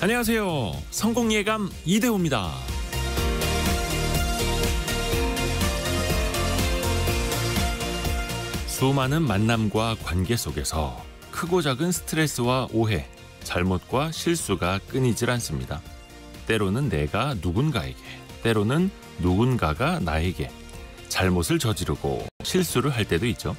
안녕하세요. 성공예감 이대호입니다. 수많은 만남과 관계 속에서 크고 작은 스트레스와 오해, 잘못과 실수가 끊이질 않습니다. 때로는 내가 누군가에게, 때로는 누군가가 나에게 잘못을 저지르고 실수를 할 때도 있죠.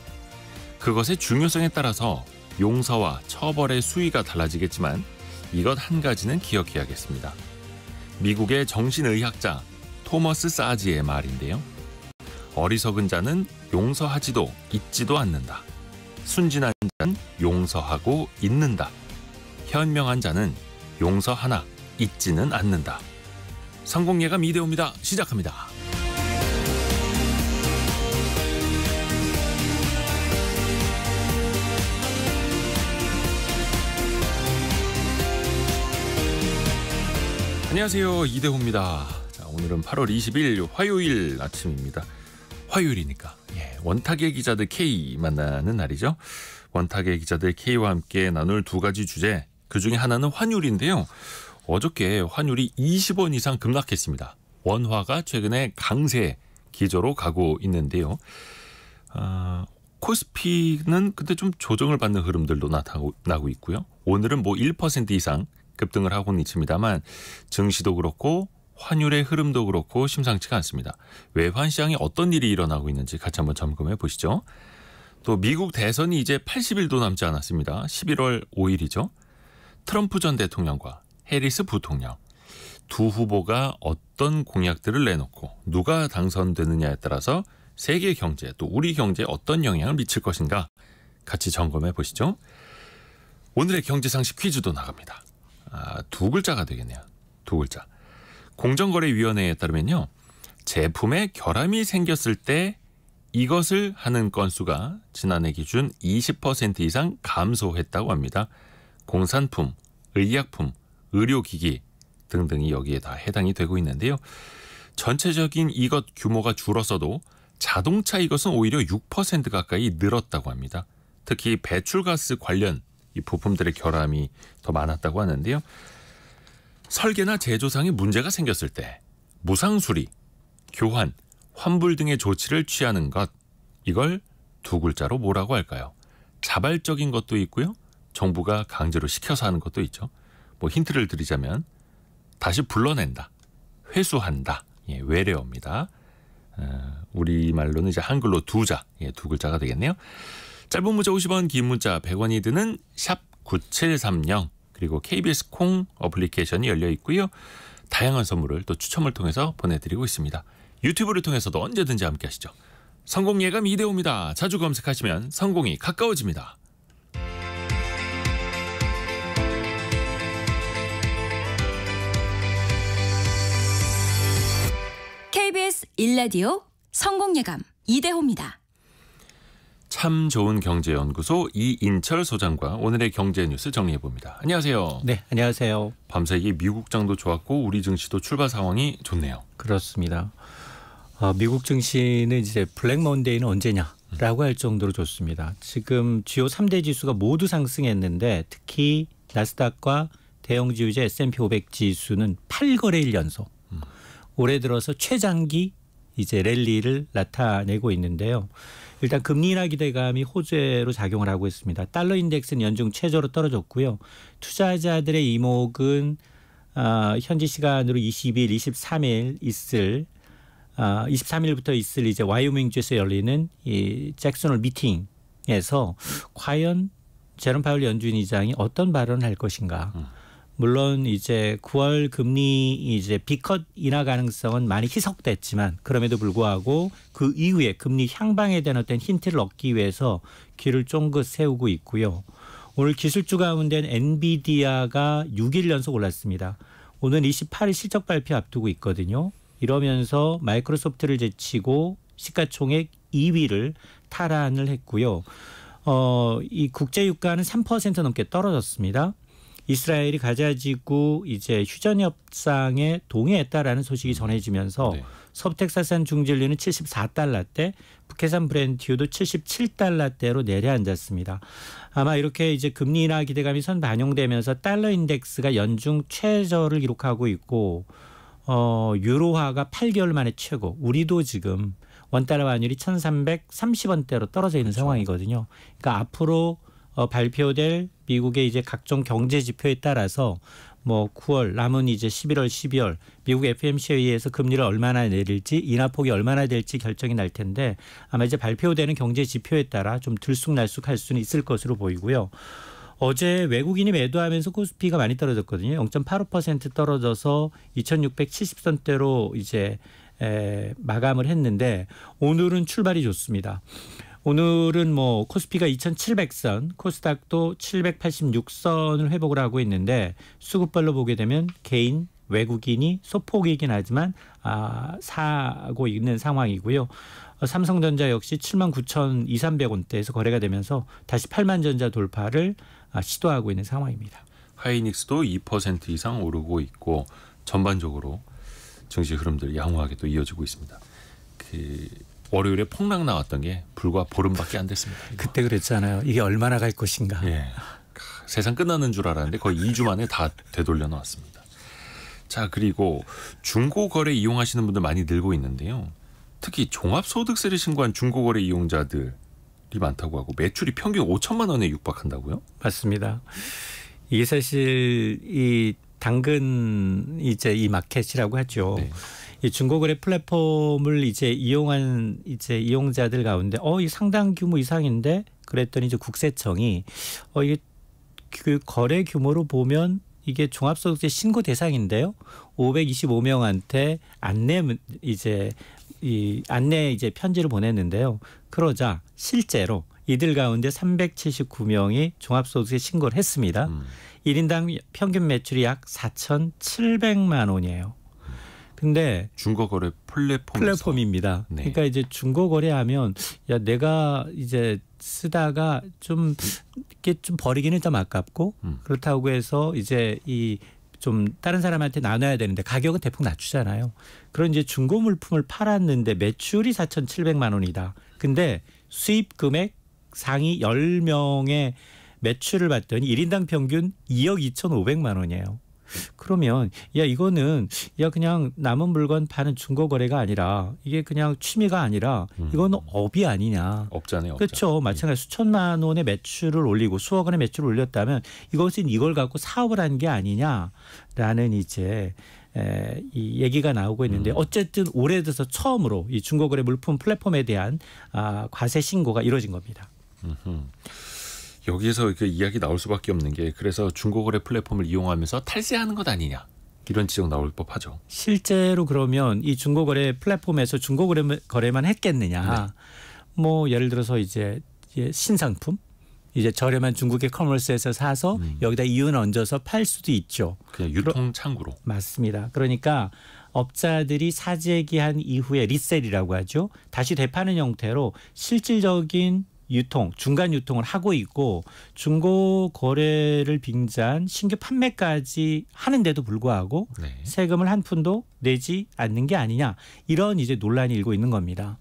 그것의 중요성에 따라서 용서와 처벌의 수위가 달라지겠지만 이것 한 가지는 기억해야겠습니다. 미국의 정신의학자 토머스 사지의 말인데요. 어리석은 자는 용서하지도 잊지도 않는다. 순진한 자는 용서하고 잊는다. 현명한 자는 용서하나 잊지는 않는다. 성공예감 이대호입니다. 시작합니다. 안녕하세요. 이대호입니다. 자, 오늘은 8월 20일 화요일 아침입니다. 화요일이니까 원탁의 기자들 K 만나는 날이죠. 원탁의 기자들 K와 함께 나눌 두 가지 주제, 그중에 하나는 환율인데요. 어저께 환율이 20원 이상 급락했습니다. 원화가 최근에 강세 기조로 가고 있는데요. 코스피는 근데 좀 조정을 받는 흐름들도 나타나고 있고요. 오늘은 1% 이상 급등을 하고는 있습니다만 증시도 그렇고 환율의 흐름도 그렇고 심상치가 않습니다. 외환 시장에 어떤 일이 일어나고 있는지 같이 한번 점검해 보시죠. 또 미국 대선이 이제 80일도 남지 않았습니다. 11월 5일이죠. 트럼프 전 대통령과 해리스 부통령 두 후보가 어떤 공약들을 내놓고 누가 당선되느냐에 따라서 세계 경제 또 우리 경제에 어떤 영향을 미칠 것인가 같이 점검해 보시죠. 오늘의 경제상식 퀴즈도 나갑니다. 두 글자가 되겠네요. 두 글자. 공정거래위원회에 따르면요. 제품에 결함이 생겼을 때 이것을 하는 건수가 지난해 기준 20% 이상 감소했다고 합니다. 공산품, 의약품, 의료기기 등등이 여기에 다 해당이 되고 있는데요. 전체적인 이것 규모가 줄었어도 자동차 이것은 오히려 6% 가까이 늘었다고 합니다. 특히 배출가스 관련 이 부품들의 결함이 더 많았다고 하는데요. 설계나 제조상에 문제가 생겼을 때 무상수리, 교환, 환불 등의 조치를 취하는 것, 이걸 두 글자로 뭐라고 할까요? 자발적인 것도 있고요. 정부가 강제로 시켜서 하는 것도 있죠. 힌트를 드리자면 다시 불러낸다, 회수한다, 외래어입니다. 우리말로는 이제 한글로 두자, 두 글자가 되겠네요. 짧은 문자 50원, 긴 문자 100원이 드는 샵 9730, 그리고 KBS 콩 어플리케이션이 열려 있고요. 다양한 선물을 또 추첨을 통해서 보내드리고 있습니다. 유튜브를 통해서도 언제든지 함께 하시죠. 성공예감 이대호입니다. 자주 검색하시면 성공이 가까워집니다. KBS 1라디오 성공예감 이대호입니다. 참 좋은 경제연구소 이인철 소장과 오늘의 경제 뉴스 정리해봅니다. 안녕하세요. 네, 안녕하세요. 밤새 이게 미국장도 좋았고 우리 증시도 출발 상황이 좋네요. 그렇습니다. 미국 증시는 이제 블랙 먼데이는 언제냐라고 할 정도로 좋습니다. 지금 주요 3대 지수가 모두 상승했는데 특히 나스닥과 대형지수제 S&P 500 지수는 8거래일 연속. 올해 들어서 최장기 이제 랠리를 나타내고 있는데요. 일단 금리 인하 기대감이 호재로 작용을 하고 있습니다. 달러 인덱스는 연중 최저로 떨어졌고요. 투자자들의 이목은 현지 시간으로 20일, 23일 있을 23일부터 있을 이제 와이오밍주에서 열리는 이 잭슨홀 미팅에서 과연 제롬 파월 연준 의장이 어떤 발언을 할 것인가. 물론 이제 9월 금리 이제 B컷 인하 가능성은 많이 희석됐지만 그럼에도 불구하고 그 이후에 금리 향방에 대한 어떤 힌트를 얻기 위해서 귀를 쫑긋 세우고 있고요. 오늘 기술주 가운데는 엔비디아가 6일 연속 올랐습니다. 오늘 28일 실적 발표 앞두고 있거든요. 이러면서 마이크로소프트를 제치고 시가총액 2위를 탈환을 했고요. 이 국제 유가는 3% 넘게 떨어졌습니다. 이스라엘이 가자 지구 이제 휴전 협상에 동의했다라는 소식이 전해지면서 서부텍사스산 중진류는 74달러대, 북해산 브렌트유도 77달러대로 내려앉았습니다. 아마 이렇게 이제 금리 인하 기대감이 선 반영되면서 달러 인덱스가 연중 최저를 기록하고 있고 유로화가 8개월 만에 최고. 우리도 지금 원달러 환율이 1,330원대로 떨어져 있는 그렇죠. 상황이거든요. 그러니까 앞으로 발표될 미국의 이제 각종 경제 지표에 따라서 뭐 9월 남은 이제 11월, 12월 미국 FOMC에 의해서 금리를 얼마나 내릴지 인하폭이 얼마나 될지 결정이 날 텐데 아마 이제 발표되는 경제 지표에 따라 좀 들쑥날쑥할 수는 있을 것으로 보이고요. 어제 외국인이 매도하면서 코스피가 많이 떨어졌거든요. 0.85% 떨어져서 2,670선대로 이제 마감을 했는데 오늘은 출발이 좋습니다. 오늘은 뭐 코스피가 2,700선, 코스닥도 786선을 회복을 하고 있는데 수급별로 보게 되면 개인, 외국인이 소폭이긴 하지만 사고 있는 상황이고요. 삼성전자 역시 79,200원대에서 거래가 되면서 다시 8만전자 돌파를 시도하고 있는 상황입니다. 하이닉스도 2% 이상 오르고 있고 전반적으로 증시 흐름들 양호하게 또 이어지고 있습니다. 월요일에 폭락 나왔던 게 불과 보름밖에 안 됐습니다. 그때 그랬잖아요. 이게 얼마나 갈 것인가. 예. 세상 끝나는 줄 알았는데 거의 2주 만에 다 되돌려 나왔습니다. 자, 그리고 중고거래 이용하시는 분들 많이 늘고 있는데요. 특히 종합소득세를 신고한 중고거래 이용자들이 많다고 하고 매출이 평균 5천만 원에 육박한다고요? 맞습니다. 이게 사실 이 당근 이제 이 마켓이라고 하죠. 네. 이 중고거래 플랫폼을 이제 이용한 이제 이용자들 가운데 이 상당 규모 이상인데 그랬더니 이제 국세청이 이게 그 거래 규모로 보면 이게 종합소득세 신고 대상인데요. 525명한테 안내 이제 편지를 보냈는데요. 그러자 실제로 이들 가운데 379명이 종합소득세 신고를 했습니다. 1인당 평균 매출이 약 4,700만 원이에요. 근데 중고거래 플랫폼입니다. 네. 그러니까 이제 중고거래하면 내가 이제 쓰다가 좀 이게 좀 버리기는 좀 아깝고 그렇다고 해서 이제 좀 다른 사람한테 나눠야 되는데 가격은 대폭 낮추잖아요. 그런 이제 중고 물품을 팔았는데 매출이 4,700만 원이다. 근데 수입 금액 상위 10명의 매출을 봤더니 1인당 평균 2억 2,500만 원이에요. 그러면 이거는 그냥 남은 물건 파는 중고거래가 아니라 이게 그냥 취미가 아니라 이건 업이 아니냐. 업자네. 그렇죠. 마찬가지 수천만 원의 매출을 올리고 수억 원의 매출을 올렸다면 이것은 이걸 갖고 사업을 한 게 아니냐라는 이제 이 얘기가 나오고 있는데 어쨌든 올해 들어서 처음으로 이 중고거래 물품 플랫폼에 대한 과세 신고가 이루어진 겁니다. 여기에서 그 이야기 나올 수밖에 없는 게 그래서 중고거래 플랫폼을 이용하면서 탈세하는 것 아니냐 이런 지적 나올 법하죠. 실제로 그러면 이 중고거래 플랫폼에서 중고거래만 했겠느냐. 네. 뭐 예를 들어서 이제 신상품 이제 저렴한 중국의 커머스에서 사서 여기다 이윤 얹어서 팔 수도 있죠. 그냥 유통 창구로. 맞습니다. 그러니까 업자들이 사재기한 이후에 리셀이라고 하죠. 다시 되파는 형태로 실질적인 중간 유통을 하고 있고 중고 거래를 빙자한 신규 판매까지 하는데도 불구하고 네. 세금을 한 푼도 내지 않는 게 아니냐 이런 이제 논란이 일고 있는 겁니다.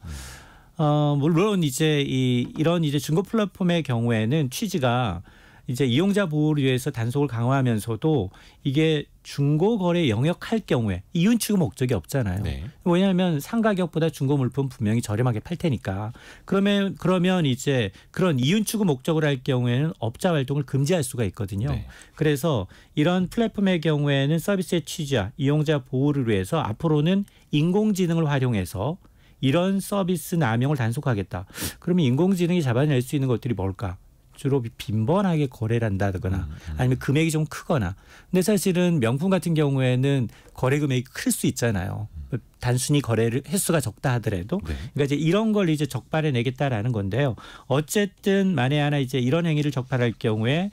물론 이제 이런 이제 중고 플랫폼의 경우에는 취지가 이제 이용자 보호를 위해서 단속을 강화하면서도 이게 중고 거래 영역할 경우에 이윤 추구 목적이 없잖아요. 네. 왜냐하면 상가격보다 중고 물품 분명히 저렴하게 팔 테니까. 그러면 이제 그런 이윤 추구 목적으로 할 경우에는 업자 활동을 금지할 수가 있거든요. 네. 그래서 이런 플랫폼의 경우에는 서비스의 취지와 이용자 보호를 위해서 앞으로는 인공지능을 활용해서 이런 서비스 남용을 단속하겠다. 그러면 인공지능이 잡아낼 수 있는 것들이 뭘까? 주로 빈번하게 거래를 한다거나 아니면 금액이 좀 크거나. 근데 사실은 명품 같은 경우에는 거래 금액이 클 수 있잖아요. 단순히 거래를 횟수가 적다 하더라도. 네. 그러니까 이제 이런 걸 이제 적발해 내겠다라는 건데요. 어쨌든 만에 하나 이제 이런 행위를 적발할 경우에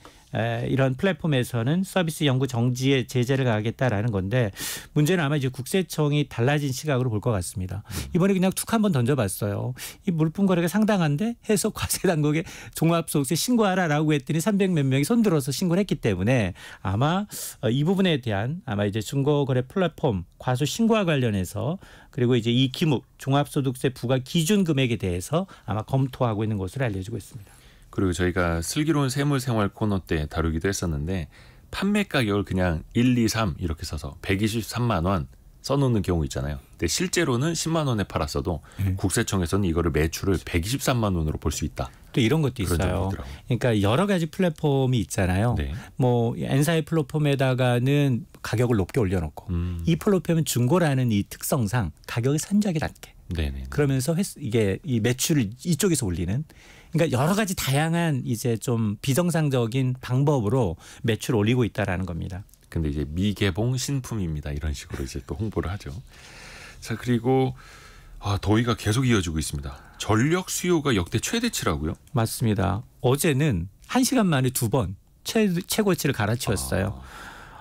이런 플랫폼에서는 서비스 연구 정지에 제재를 가하겠다라는 건데 문제는 아마 이제 국세청이 달라진 시각으로 볼 것 같습니다. 이번에 그냥 툭 한번 던져봤어요. 이 물품 거래가 상당한데 해서 과세당국에 종합소득세 신고하라라고 했더니 300몇 명이 손들어서 신고를 했기 때문에 아마 이 부분에 대한 아마 이제 중고거래 플랫폼 과소 신고와 관련해서 그리고 이제 이 기목 종합소득세 부과 기준 금액에 대해서 아마 검토하고 있는 것으로 알려지고 있습니다. 그리고 저희가 슬기로운 세무생활 코너 때 다루기도 했었는데 판매 가격을 그냥 1, 2, 3 이렇게 써서 123만 원 써놓는 경우 있잖아요. 근데 실제로는 10만 원에 팔았어도 국세청에서는 이거를 매출을 123만 원으로 볼 수 있다. 또 이런 것도 있어요. 그러니까 여러 가지 플랫폼이 있잖아요. 네. 뭐 N사의 플랫폼에다가는 가격을 높게 올려놓고 이 플랫폼은 중고라는 이 특성상 가격을 산적이 낮게. 네네. 그러면서 이게 이 매출을 이쪽에서 올리는. 그러니까 여러 가지 다양한 이제 좀 비정상적인 방법으로 매출을 올리고 있다라는 겁니다. 근데 이제 미개봉 신품입니다. 이런 식으로 이제 또 홍보를 하죠. 자, 그리고 더위가 계속 이어지고 있습니다. 전력 수요가 역대 최대치라고요? 맞습니다. 어제는 1시간 만에 2번 최고치를 갈아치웠어요.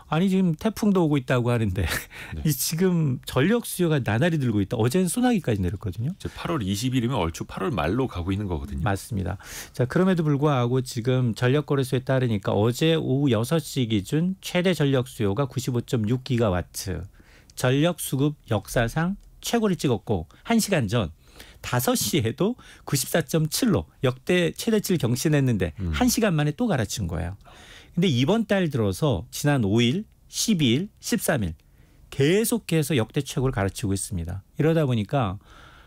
아니 지금 태풍도 오고 있다고 하는데 네. 이 지금 전력 수요가 나날이 들고 있다. 어제는 소나기까지 내렸거든요. 이제 8월 20일이면 얼추 8월 말로 가고 있는 거거든요. 맞습니다. 자, 그럼에도 불구하고 지금 전력 거래소에 따르니까 어제 오후 6시 기준 최대 전력 수요가 95.6기가와트. 전력 수급 역사상 최고를 찍었고 1시간 전 5시에도 94.7로 역대 최대치를 경신했는데 1시간 만에 또 갈아친 거예요. 근데 이번 달 들어서 지난 5일, 12일, 13일 계속해서 역대 최고를 갈아치고 있습니다. 이러다 보니까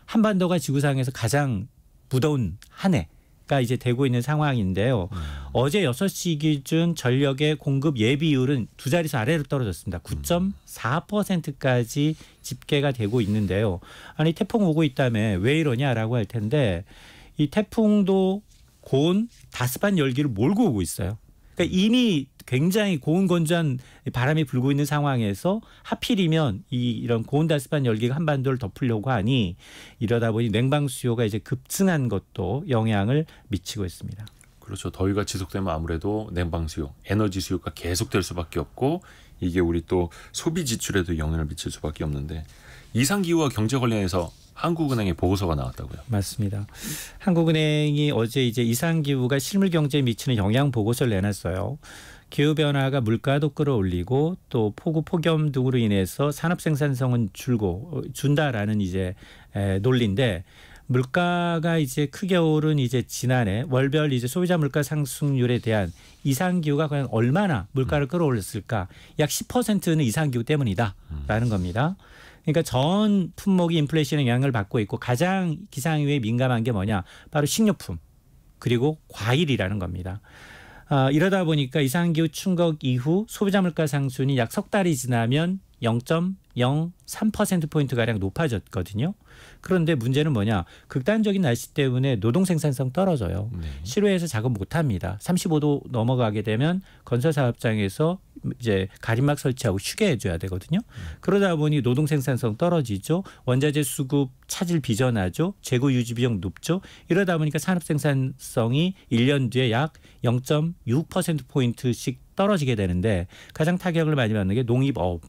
한반도가 지구상에서 가장 무더운 한 해가 이제 되고 있는 상황인데요. 어제 6시 기준 전력의 공급 예비율은 두 자릿수 아래로 떨어졌습니다. 9.4%까지 집계가 되고 있는데요. 아니 태풍 오고 있다며 왜 이러냐라고 할 텐데 이 태풍도 고온 다습한 열기를 몰고 오고 있어요. 그러니까 이미 굉장히 고온 건조한 바람이 불고 있는 상황에서 하필이면 이런 고온 다습한 열기가 한반도를 덮으려고 하니 이러다 보니 냉방 수요가 이제 급증한 것도 영향을 미치고 있습니다. 그렇죠. 더위가 지속되면 아무래도 냉방 수요, 에너지 수요가 계속될 수밖에 없고 이게 우리 또 소비 지출에도 영향을 미칠 수밖에 없는데 이상기후와 경제 관련해서 한국은행의 보고서가 나왔다고요. 맞습니다. 한국은행이 어제 이제 이상기후가 실물 경제에 미치는 영향 보고서를 내놨어요. 기후 변화가 물가도 끌어올리고 또 폭우 폭염 등으로 인해서 산업 생산성은 준다라는 이제 논리인데 물가가 이제 크게 오른 이제 지난해 월별 이제 소비자 물가 상승률에 대한 이상기후가 과연 얼마나 물가를 끌어올렸을까? 약 10%는 이상기후 때문이다라는 겁니다. 그러니까 전 품목이 인플레이션의 영향을 받고 있고 가장 기상이후에 민감한 게 뭐냐? 바로 식료품 그리고 과일이라는 겁니다. 이러다 보니까 이상기후 충격 이후 소비자 물가 상승이 약 석 달이 지나면 0.03%포인트가량 높아졌거든요. 그런데 문제는 뭐냐. 극단적인 날씨 때문에 노동 생산성 떨어져요. 네. 실외에서 작업 못합니다. 35도 넘어가게 되면 건설사업장에서 이제 가림막 설치하고 쉬게 해줘야 되거든요. 그러다 보니 노동 생산성 떨어지죠. 원자재 수급 차질 비전하죠. 재고 유지 비용 높죠. 이러다 보니까 산업 생산성이 1년 뒤에 약 0.6%포인트씩 떨어지게 되는데 가장 타격을 많이 받는 게 농입업,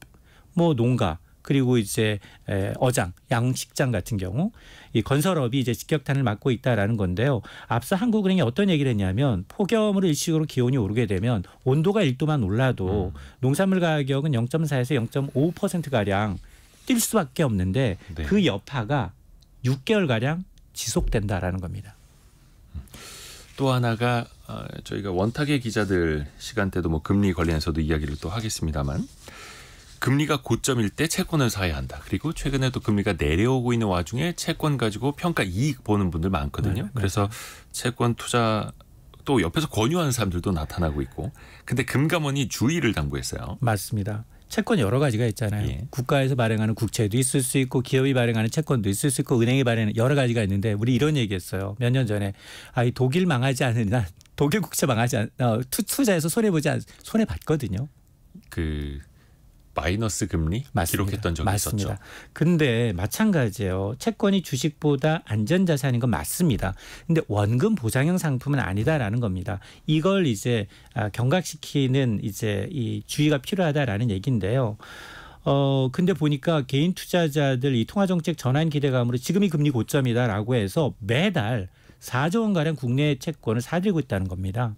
뭐 농가 그리고 이제 어장, 양식장 같은 경우 이 건설업이 이제 직격탄을 맞고 있다라는 건데요. 앞서 한국은행이 어떤 얘기를 했냐면 폭염으로 일시적으로 기온이 오르게 되면 온도가 1도만 올라도 농산물 가격은 0.4에서 0.5%가량 뛸 수밖에 없는데 네. 그 여파가 6개월가량 지속된다라는 겁니다. 또 하나가 저희가 원탁의 기자들 시간대도 뭐 금리 관련해서도 이야기를 또 하겠습니다만 금리가 고점일 때 채권을 사야 한다. 그리고 최근에도 금리가 내려오고 있는 와중에 채권 가지고 평가 이익 보는 분들 많거든요. 네, 그래서 채권 투자 또 옆에서 권유하는 사람들도 나타나고 있고. 근데 금감원이 주의를 당부했어요. 맞습니다. 채권 여러 가지가 있잖아요. 예. 국가에서 발행하는 국채도 있을 수 있고 기업이 발행하는 채권도 있을 수 있고 은행이 발행하는 여러 가지가 있는데 우리 이런 얘기했어요. 몇 년 전에 이 독일 망하지 않은 한 독일 국채 망하지 투자해서 손해 봤거든요. 그 마이너스 금리 맞습니다. 기록했던 적이 맞습니다. 있었죠. 근데 마찬가지예요. 채권이 주식보다 안전자산인 건 맞습니다. 근데 원금 보장형 상품은 아니다라는 겁니다. 이걸 이제 경각시키는 이제 이 주의가 필요하다라는 얘기인데요. 근데 보니까 개인 투자자들 이 통화정책 전환 기대감으로 지금이 금리 고점이다라고 해서 매달 4조 원 가량 국내 채권을 사들고 있다는 겁니다.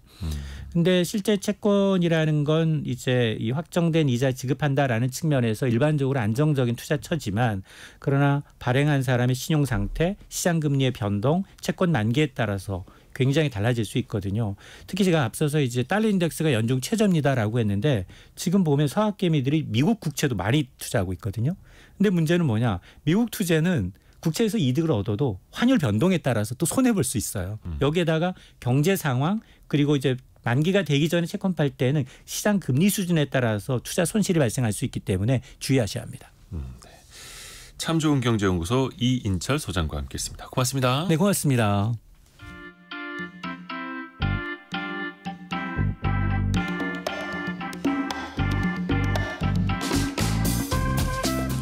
근데 실제 채권이라는 건 이제 이 확정된 이자 지급한다라는 측면에서 일반적으로 안정적인 투자처지만 그러나 발행한 사람의 신용 상태, 시장 금리의 변동, 채권 만기에 따라서 굉장히 달라질 수 있거든요. 특히 제가 앞서서 이제 달러 인덱스가 연중 최저입니다라고 했는데 지금 보면 서학개미들이 미국 국채도 많이 투자하고 있거든요. 근데 문제는 뭐냐? 미국 투자는 국채에서 이득을 얻어도 환율 변동에 따라서 또 손해 볼 수 있어요. 여기에다가 경제 상황 그리고 이제 만기가 되기 전에 채권 팔 때는 시장 금리 수준에 따라서 투자 손실이 발생할 수 있기 때문에 주의하셔야 합니다. 네. 참 좋은 경제연구소 이인철 소장과 함께했습니다. 고맙습니다. 네, 고맙습니다.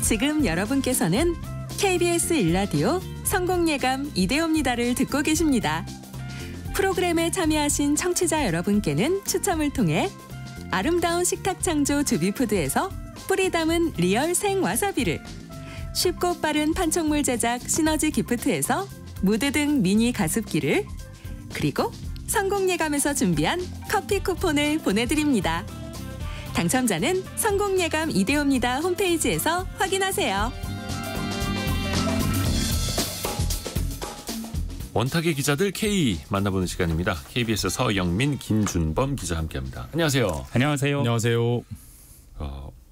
지금 여러분께서는 KBS 일라디오 성공예감 이대호입니다를 듣고 계십니다. 프로그램에 참여하신 청취자 여러분께는 추첨을 통해 아름다운 식탁 창조 주비푸드에서 뿌리 담은 리얼 생 와사비를, 쉽고 빠른 판촉물 제작 시너지 기프트에서 무드 등 미니 가습기를, 그리고 성공예감에서 준비한 커피 쿠폰을 보내드립니다. 당첨자는 성공예감 이대호입니다 홈페이지에서 확인하세요. 원탁의 기자들 K 만나보는 시간입니다. KBS 서영민, 김준범 기자 함께합니다. 안녕하세요. 안녕하세요. 안녕하세요.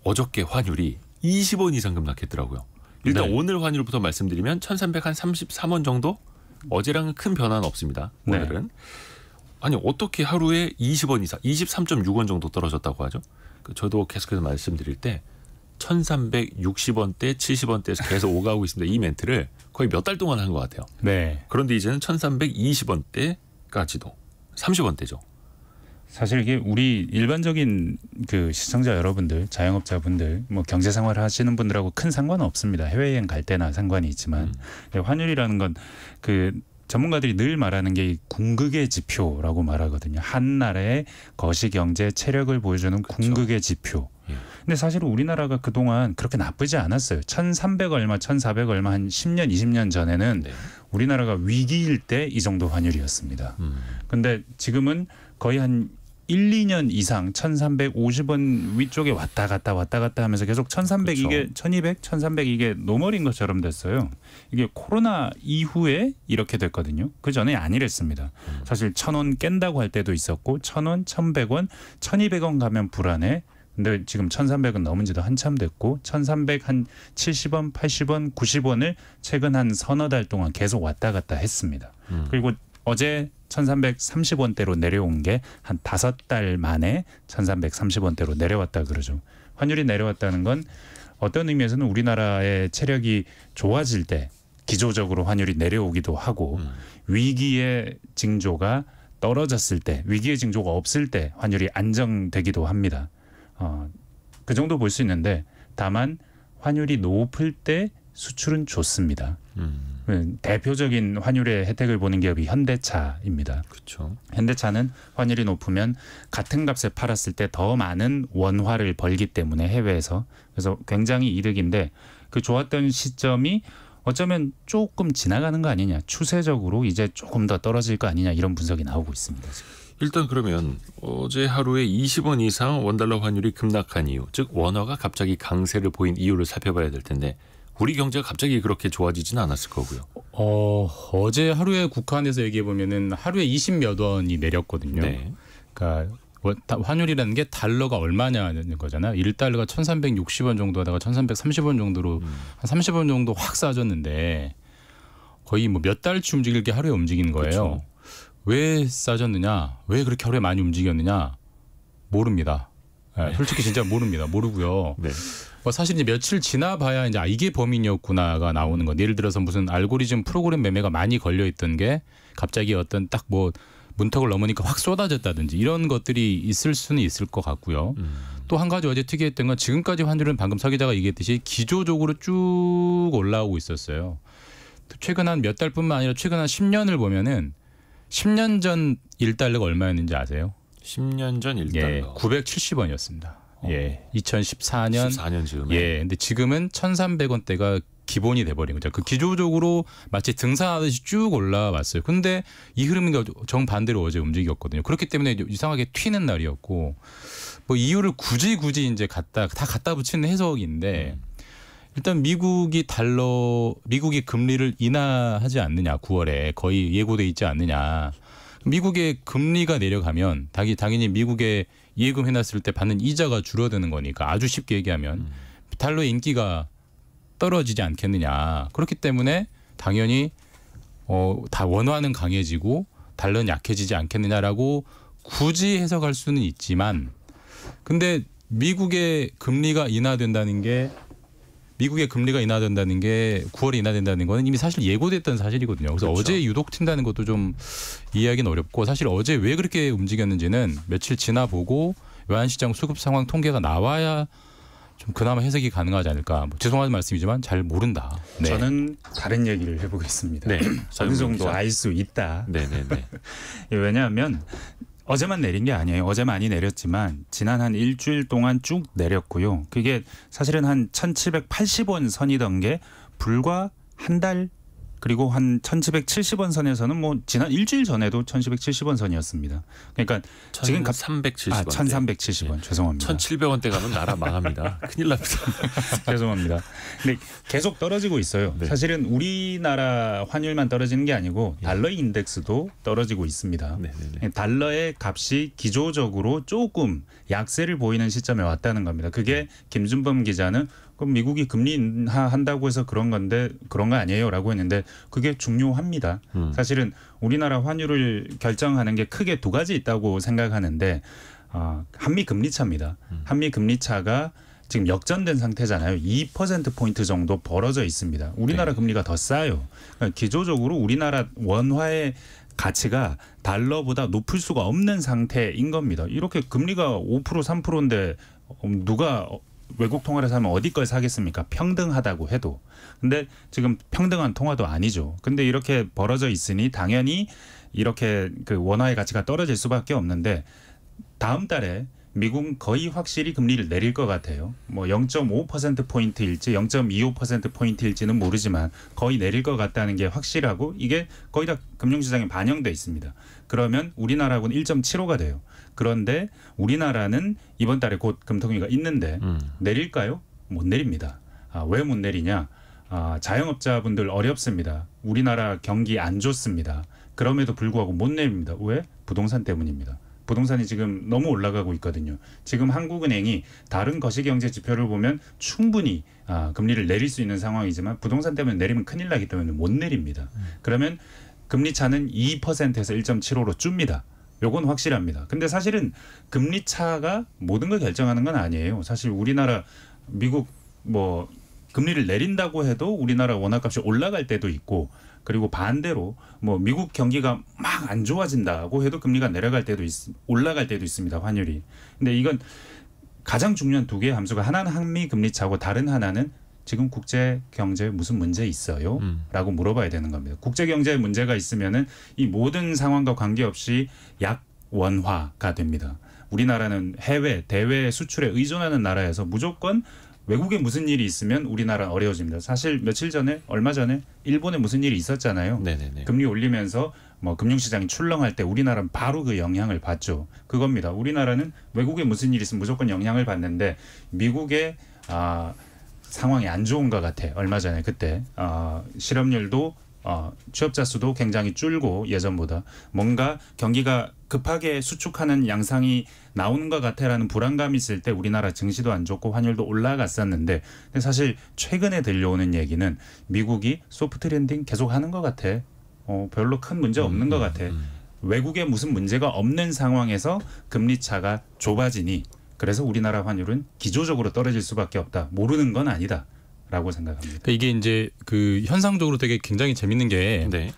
어저께 환율이 20원 이상 급락했더라고요. 일단 네. 오늘 환율부터 말씀드리면 1,333원 정도? 어제랑은 큰 변화는 없습니다. 오늘은. 아니 어떻게 하루에 20원 이상, 23.6원 정도 떨어졌다고 하죠? 저도 계속해서 말씀드릴 때 1,360원대, 70원대에서 계속 오가고 있습니다. 이 멘트를 거의 몇 달 동안 한 것 같아요. 네. 그런데 이제는 1,320원대까지도 30원대죠. 사실 이게 우리 일반적인 그 시청자 여러분들, 자영업자분들, 뭐 경제 생활을 하시는 분들하고 큰 상관은 없습니다. 해외여행 갈 때나 상관이 있지만 환율이라는 건 그 전문가들이 늘 말하는 게 궁극의 지표라고 말하거든요. 한 나라의 거시경제 체력을 보여주는 궁극의 지표. 근데 사실 우리나라가 그동안 그렇게 나쁘지 않았어요. 1,300 얼마, 1,400 얼마 한 10년, 20년 전에는 우리나라가 위기일 때 이 정도 환율이었습니다. 근데 지금은 거의 한 1, 2년 이상 1,350원 위쪽에 왔다 갔다 하면서 계속 1,300 그렇죠. 이게 1,200, 1,300 이게 노멀인 것처럼 됐어요. 이게 코로나 이후에 이렇게 됐거든요. 그 전에 아니랬습니다. 사실 1,000원 깬다고 할 때도 있었고 1,000원, 1,100원, 1,200원 가면 불안해. 근데 지금 1,300은 넘은 지도 한참 됐고 1,300 한 70원, 80원, 90원을 최근 한 서너 달 동안 계속 왔다 갔다 했습니다. 그리고 어제 1,330원대로 내려온 게 한 5달 만에 1,330원대로 내려왔다 그러죠. 환율이 내려왔다는 건 어떤 의미에서는 우리나라의 체력이 좋아질 때 기조적으로 환율이 내려오기도 하고 위기의 징조가 떨어졌을 때, 위기의 징조가 없을 때 환율이 안정되기도 합니다. 그 정도 볼 수 있는데 다만 환율이 높을 때 수출은 좋습니다. 대표적인 환율의 혜택을 보는 기업이 현대차입니다. 그렇죠. 현대차는 환율이 높으면 같은 값에 팔았을 때 더 많은 원화를 벌기 때문에 해외에서 그래서 굉장히 이득인데 그 좋았던 시점이 어쩌면 조금 지나가는 거 아니냐, 추세적으로 이제 조금 더 떨어질 거 아니냐 이런 분석이 나오고 있습니다. 지금. 일단 그러면 어제 하루에 20원 이상 원달러 환율이 급락한 이유, 즉 원화가 갑자기 강세를 보인 이유를 살펴봐야 될 텐데 우리 경제가 갑자기 그렇게 좋아지지는 않았을 거고요. 어제 하루에 국한에서 얘기해 보면은 하루에 20몇 원이 내렸거든요. 네. 그러니까 환율이라는 게 달러가 얼마냐는 거잖아요. 1달러가 1,360원 정도 하다가 1,330원 정도로 한 30원 정도 확 싸졌는데 거의 뭐 몇 달치 움직일 게 하루에 움직이는 거예요. 그렇죠. 왜 싸졌느냐? 왜 그렇게 하루에 많이 움직였느냐? 모릅니다. 네, 솔직히 진짜 모릅니다. 모르고요. 네. 사실 이제 며칠 지나봐야 이제 이게 범인이었구나가 나오는 건 예를 들어서 무슨 알고리즘 프로그램 매매가 많이 걸려 있던 게 갑자기 어떤 딱 뭐 문턱을 넘으니까 확 쏟아졌다든지 이런 것들이 있을 수는 있을 것 같고요. 또 한 가지 어제 특이했던 건 지금까지 환율은 방금 서 기자가 얘기했듯이 기조적으로 쭉 올라오고 있었어요. 최근 한 몇 달뿐만 아니라 최근 한 10년을 보면은 10년 전 1달러가 얼마였는지 아세요? 10년 전 1달러. 예, 970원이었습니다. 예, 2014년 14년 즈음에. 예, 근데 지금은 1,300원대가 기본이 돼버린 거죠. 그 기조적으로 마치 등산하듯이 쭉 올라왔어요. 근데 이 흐름이 정반대로 어제 움직였거든요. 그렇기 때문에 이상하게 튀는 날이었고 뭐 이유를 굳이 이제 다 갖다 붙이는 해석인데 일단 미국이 금리를 인하하지 않느냐 9월에 거의 예고돼 있지 않느냐. 미국의 금리가 내려가면 당연히 미국에 예금 해놨을 때 받는 이자가 줄어드는 거니까 아주 쉽게 얘기하면 달러의 인기가 떨어지지 않겠느냐. 그렇기 때문에 당연히 다 원화는 강해지고 달러는 약해지지 않겠느냐라고 굳이 해석할 수는 있지만 근데 미국의 금리가 인하된다는 게 9월에 인하된다는 거는 이미 사실 예고됐던 사실이거든요. 그래서 그렇죠. 어제 유독 튄다는 것도 좀 이해하기는 어렵고 사실 어제 왜 그렇게 움직였는지는 며칠 지나보고 외환시장 수급 상황 통계가 나와야 좀 그나마 해석이 가능하지 않을까. 뭐 죄송한 말씀이지만 잘 모른다. 네. 저는 다른 얘기를 해보겠습니다. 네. 어느 정도 알 수 있다. 네네네. 왜냐하면 어제만 내린 게 아니에요. 어제 많이 내렸지만 지난 한 일주일 동안 쭉 내렸고요. 그게 사실은 한 1,780원 선이던 게 불과 한 달 그리고 한 1,770원 선에서는 뭐 지난 일주일 전에도 1,770원 선이었습니다. 그러니까 지금 1,370원. 1,370원. 죄송합니다. 1,700원대 가면 나라 망합니다. 큰일 납니다. 죄송합니다. 근데 계속 떨어지고 있어요. 네. 사실은 우리나라 환율만 떨어지는 게 아니고 달러 인덱스도 떨어지고 있습니다. 네네네. 달러의 값이 기조적으로 조금 약세를 보이는 시점에 왔다는 겁니다. 그게 김준범 기자는 그럼 미국이 금리 인하한다고 해서 그런 건데 그런 거 아니에요라고 했는데 그게 중요합니다. 사실은 우리나라 환율을 결정하는 게 크게 두 가지 있다고 생각하는데 한미 금리 차입니다. 한미 금리 차가 지금 역전된 상태잖아요. 2%포인트 정도 벌어져 있습니다. 우리나라 네. 금리가 더 싸요. 그러니까 기조적으로 우리나라 원화의 가치가 달러보다 높을 수가 없는 상태인 겁니다. 이렇게 금리가 5% 3%인데 누가 외국 통화를 사면 어디 걸 사겠습니까? 평등하다고 해도. 근데 지금 평등한 통화도 아니죠. 근데 이렇게 벌어져 있으니 당연히 이렇게 그 원화의 가치가 떨어질 수밖에 없는데 다음 달에 미국은 거의 확실히 금리를 내릴 것 같아요. 뭐 0.5%포인트일지 0.25%포인트일지는 모르지만 거의 내릴 것 같다는 게 확실하고 이게 거의 다 금융시장에 반영돼 있습니다. 그러면 우리나라하고는 1.75가 돼요. 그런데 우리나라는 이번 달에 곧 금통위가 있는데 내릴까요? 못 내립니다. 왜 못 내리냐? 자영업자분들 어렵습니다. 우리나라 경기 안 좋습니다. 그럼에도 불구하고 못 내립니다. 왜? 부동산 때문입니다. 부동산이 지금 너무 올라가고 있거든요. 지금 한국은행이 다른 거시경제 지표를 보면 충분히 금리를 내릴 수 있는 상황이지만 부동산 때문에 내리면 큰일 나기 때문에 못 내립니다. 그러면 금리 차는 2%에서 1.75로 줍니다. 요건 확실합니다. 근데 사실은 금리 차가 모든 걸 결정하는 건 아니에요. 사실 우리나라 미국 뭐 금리를 내린다고 해도 우리나라 원화값이 올라갈 때도 있고 그리고 반대로 뭐 미국 경기가 막 안 좋아진다고 해도 금리가 내려갈 때도 올라갈 때도 있습니다. 환율이. 근데 이건 가장 중요한 두 개의 함수가 하나는 한미 금리 차고 다른 하나는 지금 국제 경제에 무슨 문제 있어요? 라고 물어봐야 되는 겁니다. 국제 경제에 문제가 있으면은 이 모든 상황과 관계없이 약원화가 됩니다. 우리나라는 해외, 대외 수출에 의존하는 나라여서 무조건 외국에 무슨 일이 있으면 우리나라는 어려워집니다. 사실 얼마 전에 일본에 무슨 일이 있었잖아요. 네네네. 금리 올리면서 뭐 금융시장이 출렁할 때 우리나라는 바로 그 영향을 받죠. 그겁니다. 우리나라는 외국에 무슨 일이 있으면 무조건 영향을 받는데 미국의 상황이 안 좋은 것 같아. 얼마 전에 그때 실업률도 취업자 수도 굉장히 줄고 예전보다 뭔가 경기가 급하게 수축하는 양상이 나오는 것 같아라는 불안감이 있을 때 우리나라 증시도 안 좋고 환율도 올라갔었는데 근데 사실 최근에 들려오는 얘기는 미국이 소프트 랜딩 계속하는 것 같아. 별로 큰 문제 없는 것 같아. 외국에 무슨 문제가 없는 상황에서 금리 차가 좁아지니 그래서 우리나라 환율은 기조적으로 떨어질 수밖에 없다. 모르는 건 아니다. 라고 생각합니다. 이게 이제 그 현상적으로 되게 굉장히 재밌는 게 네.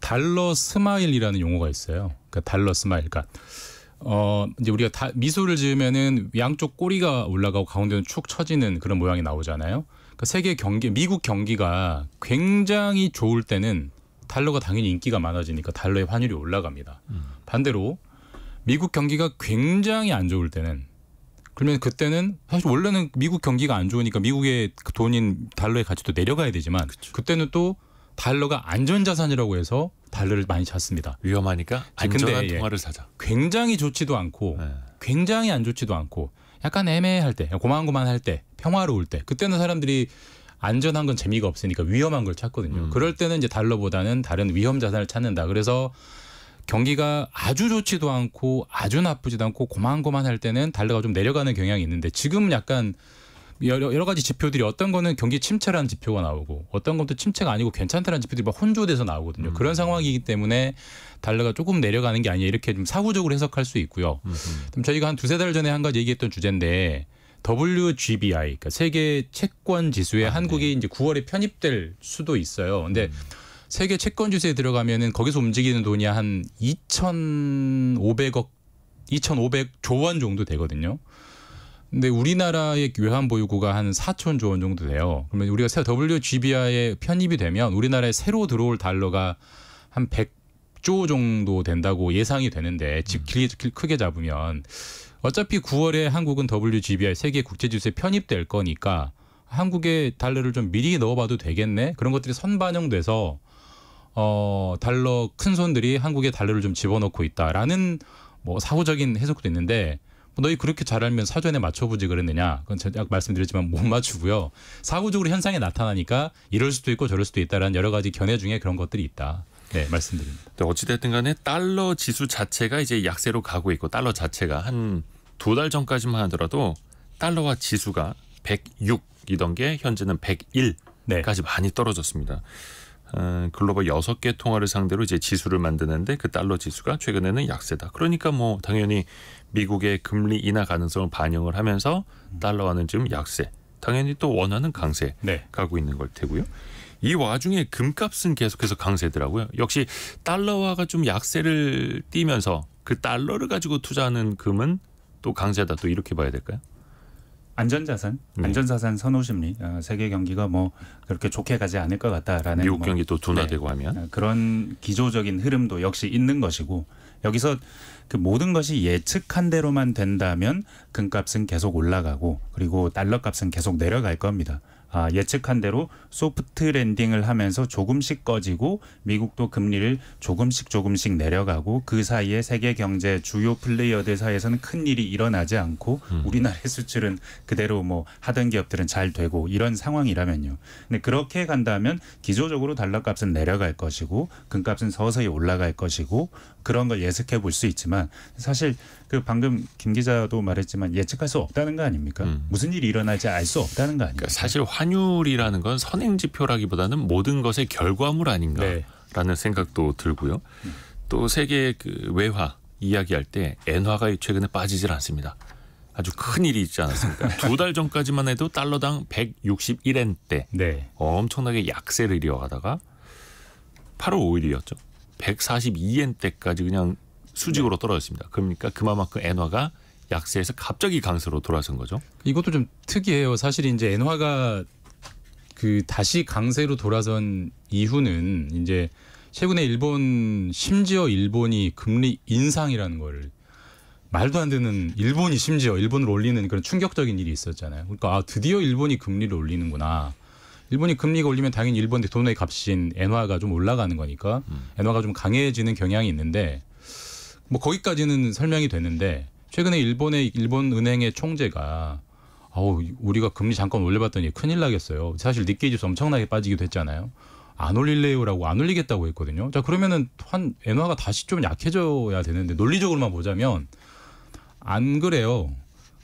달러 스마일이라는 용어가 있어요. 그러니까 달러 스마일. 그러니까 이제 우리가 미소를 지으면은 양쪽 꼬리가 올라가고 가운데는 축 처지는 그런 모양이 나오잖아요. 그러니까 세계 경기, 미국 경기가 굉장히 좋을 때는 달러가 당연히 인기가 많아지니까 달러의 환율이 올라갑니다. 반대로 미국 경기가 굉장히 안 좋을 때는, 그러면 그때는 사실 원래는 미국 경기가 안 좋으니까 미국의 돈인 달러의 가치도 내려가야 되지만 그때는 또 달러가 안전자산이라고 해서 달러를 많이 샀습니다. 위험하니까 안전한 통화를 사자. 굉장히 좋지도 않고 굉장히 안 좋지도 않고 약간 애매할 때, 고만고만할 때, 평화로울 때, 그때는 사람들이 안전한 건 재미가 없으니까 위험한 걸 찾거든요. 그럴 때는 이제 달러보다는 다른 위험 자산을 찾는다. 그래서 경기가 아주 좋지도 않고 아주 나쁘지도 않고 고만고만할 때는 달러가 좀 내려가는 경향이 있는데, 지금은 약간 여러 가지 지표들이 어떤 거는 경기 침체라는 지표가 나오고 어떤 것도 침체가 아니고 괜찮다는 지표들이 막 혼조돼서 나오거든요. 그런 상황이기 때문에 달러가 조금 내려가는 게 아니냐, 이렇게 좀 사후적으로 해석할 수 있고요. 그럼 저희가 한 2-3달 전에 한 가지 얘기했던 주제인데, WGBI, 그러니까 세계 채권 지수에 한국이 이제 9월에 편입될 수도 있어요. 근데 세계 채권 지수에 들어가면은 거기서 움직이는 돈이 한 2,500조 원 정도 되거든요. 근데 우리나라의 외환 보유고가 한 4,000조 원 정도 돼요. 그러면 우리가 WGBI에 편입이 되면 우리나라에 새로 들어올 달러가 한 100조 정도 된다고 예상이 되는데, 크게 잡으면 어차피 9월에 한국은 WGBI 세계 국제지수에 편입될 거니까 한국의 달러를 좀 미리 넣어봐도 되겠네. 그런 것들이 선반영돼서 달러 큰 손들이 한국의 달러를 좀 집어넣고 있다라는 뭐 사후적인 해석도 있는데, 너희 그렇게 잘 알면 사전에 맞춰보지 그랬느냐? 그건 제가 말씀드렸지만 못 맞추고요. 사후적으로 현상이 나타나니까 이럴 수도 있고 저럴 수도 있다라는 여러 가지 견해 중에 그런 것들이 있다. 네, 말씀드립니다. 어찌됐든 간에 달러 지수 자체가 이제 약세로 가고 있고, 달러 자체가 한 2달 전까지만 하더라도 달러와 지수가 106이던 게 현재는 101까지 많이 떨어졌습니다. 글로벌 6개 통화를 상대로 이제 지수를 만드는데 그 달러 지수가 최근에는 약세다. 그러니까 뭐 당연히 미국의 금리 인하 가능성을 반영을 하면서 달러와는 지금 약세, 당연히 또 원화는 강세 가고 있는 걸 테고요. 이 와중에 금값은 계속해서 강세더라고요. 역시 달러화가 좀 약세를 띠면서 그 달러를 가지고 투자하는 금은 또 강세다, 또 이렇게 봐야 될까요? 안전자산, 안전자산 선호 심리, 세계 경기가 뭐 그렇게 좋게 가지 않을 것 같다라는, 미국 경기 또 둔화되고 하면 그런 기조적인 흐름도 역시 있는 것이고, 여기서 그 모든 것이 예측한 대로만 된다면 금값은 계속 올라가고, 그리고 달러 값은 계속 내려갈 겁니다. 예측한 대로 소프트 랜딩을 하면서 조금씩 꺼지고 미국도 금리를 조금씩 내려가고, 그 사이에 세계 경제 주요 플레이어들 사이에서는 큰 일이 일어나지 않고 우리나라의 수출은 그대로 뭐 하던 기업들은 잘 되고, 이런 상황이라면요. 근데 그렇게 간다면 기조적으로 달러 값은 내려갈 것이고 금값은 서서히 올라갈 것이고, 그런 걸 예측해 볼 수 있지만 사실 그 방금 김 기자도 말했지만 예측할 수 없다는 거 아닙니까? 무슨 일이 일어날지 알 수 없다는 거 아닙니까? 그러니까 사실 환율이라는 건 선행지표라기보다는 모든 것의 결과물 아닌가라는 생각도 들고요. 또 세계 그 외화 이야기할 때 엔화가 최근에 빠지질 않습니다. 아주 큰 일이 있지 않았습니까? 2달 전까지만 해도 달러당 161엔대 엄청나게 약세를 이어가다가 8월 5일이었죠. 142엔대까지 그냥 수직으로 떨어졌습니다. 그러니까 그만큼 엔화가 약세에서 갑자기 강세로 돌아선 거죠. 이것도 좀 특이해요. 사실 이제 엔화가 그 다시 강세로 돌아선 이유는 이제 최근에 심지어 일본이 금리 인상이라는 거를, 말도 안 되는, 일본이 심지어 일본을 올리는 그런 충격적인 일이 있었잖아요. 그러니까 드디어 일본이 금리를 올리는구나. 일본이 금리가 올리면 당연히 일본 돈의 값인 엔화가 좀 올라가는 거니까 엔화가 좀 강해지는 경향이 있는데, 뭐 거기까지는 설명이 되는데, 최근에 일본 은행의 총재가 우리가 금리 잠깐 올려봤더니 큰일 나겠어요. 사실 니케이 지수 엄청나게 빠지기도 했잖아요. 안 올릴래요라고 안 올리겠다고 했거든요. 자, 그러면은 엔화가 다시 좀 약해져야 되는데, 논리적으로만 보자면 안 그래요.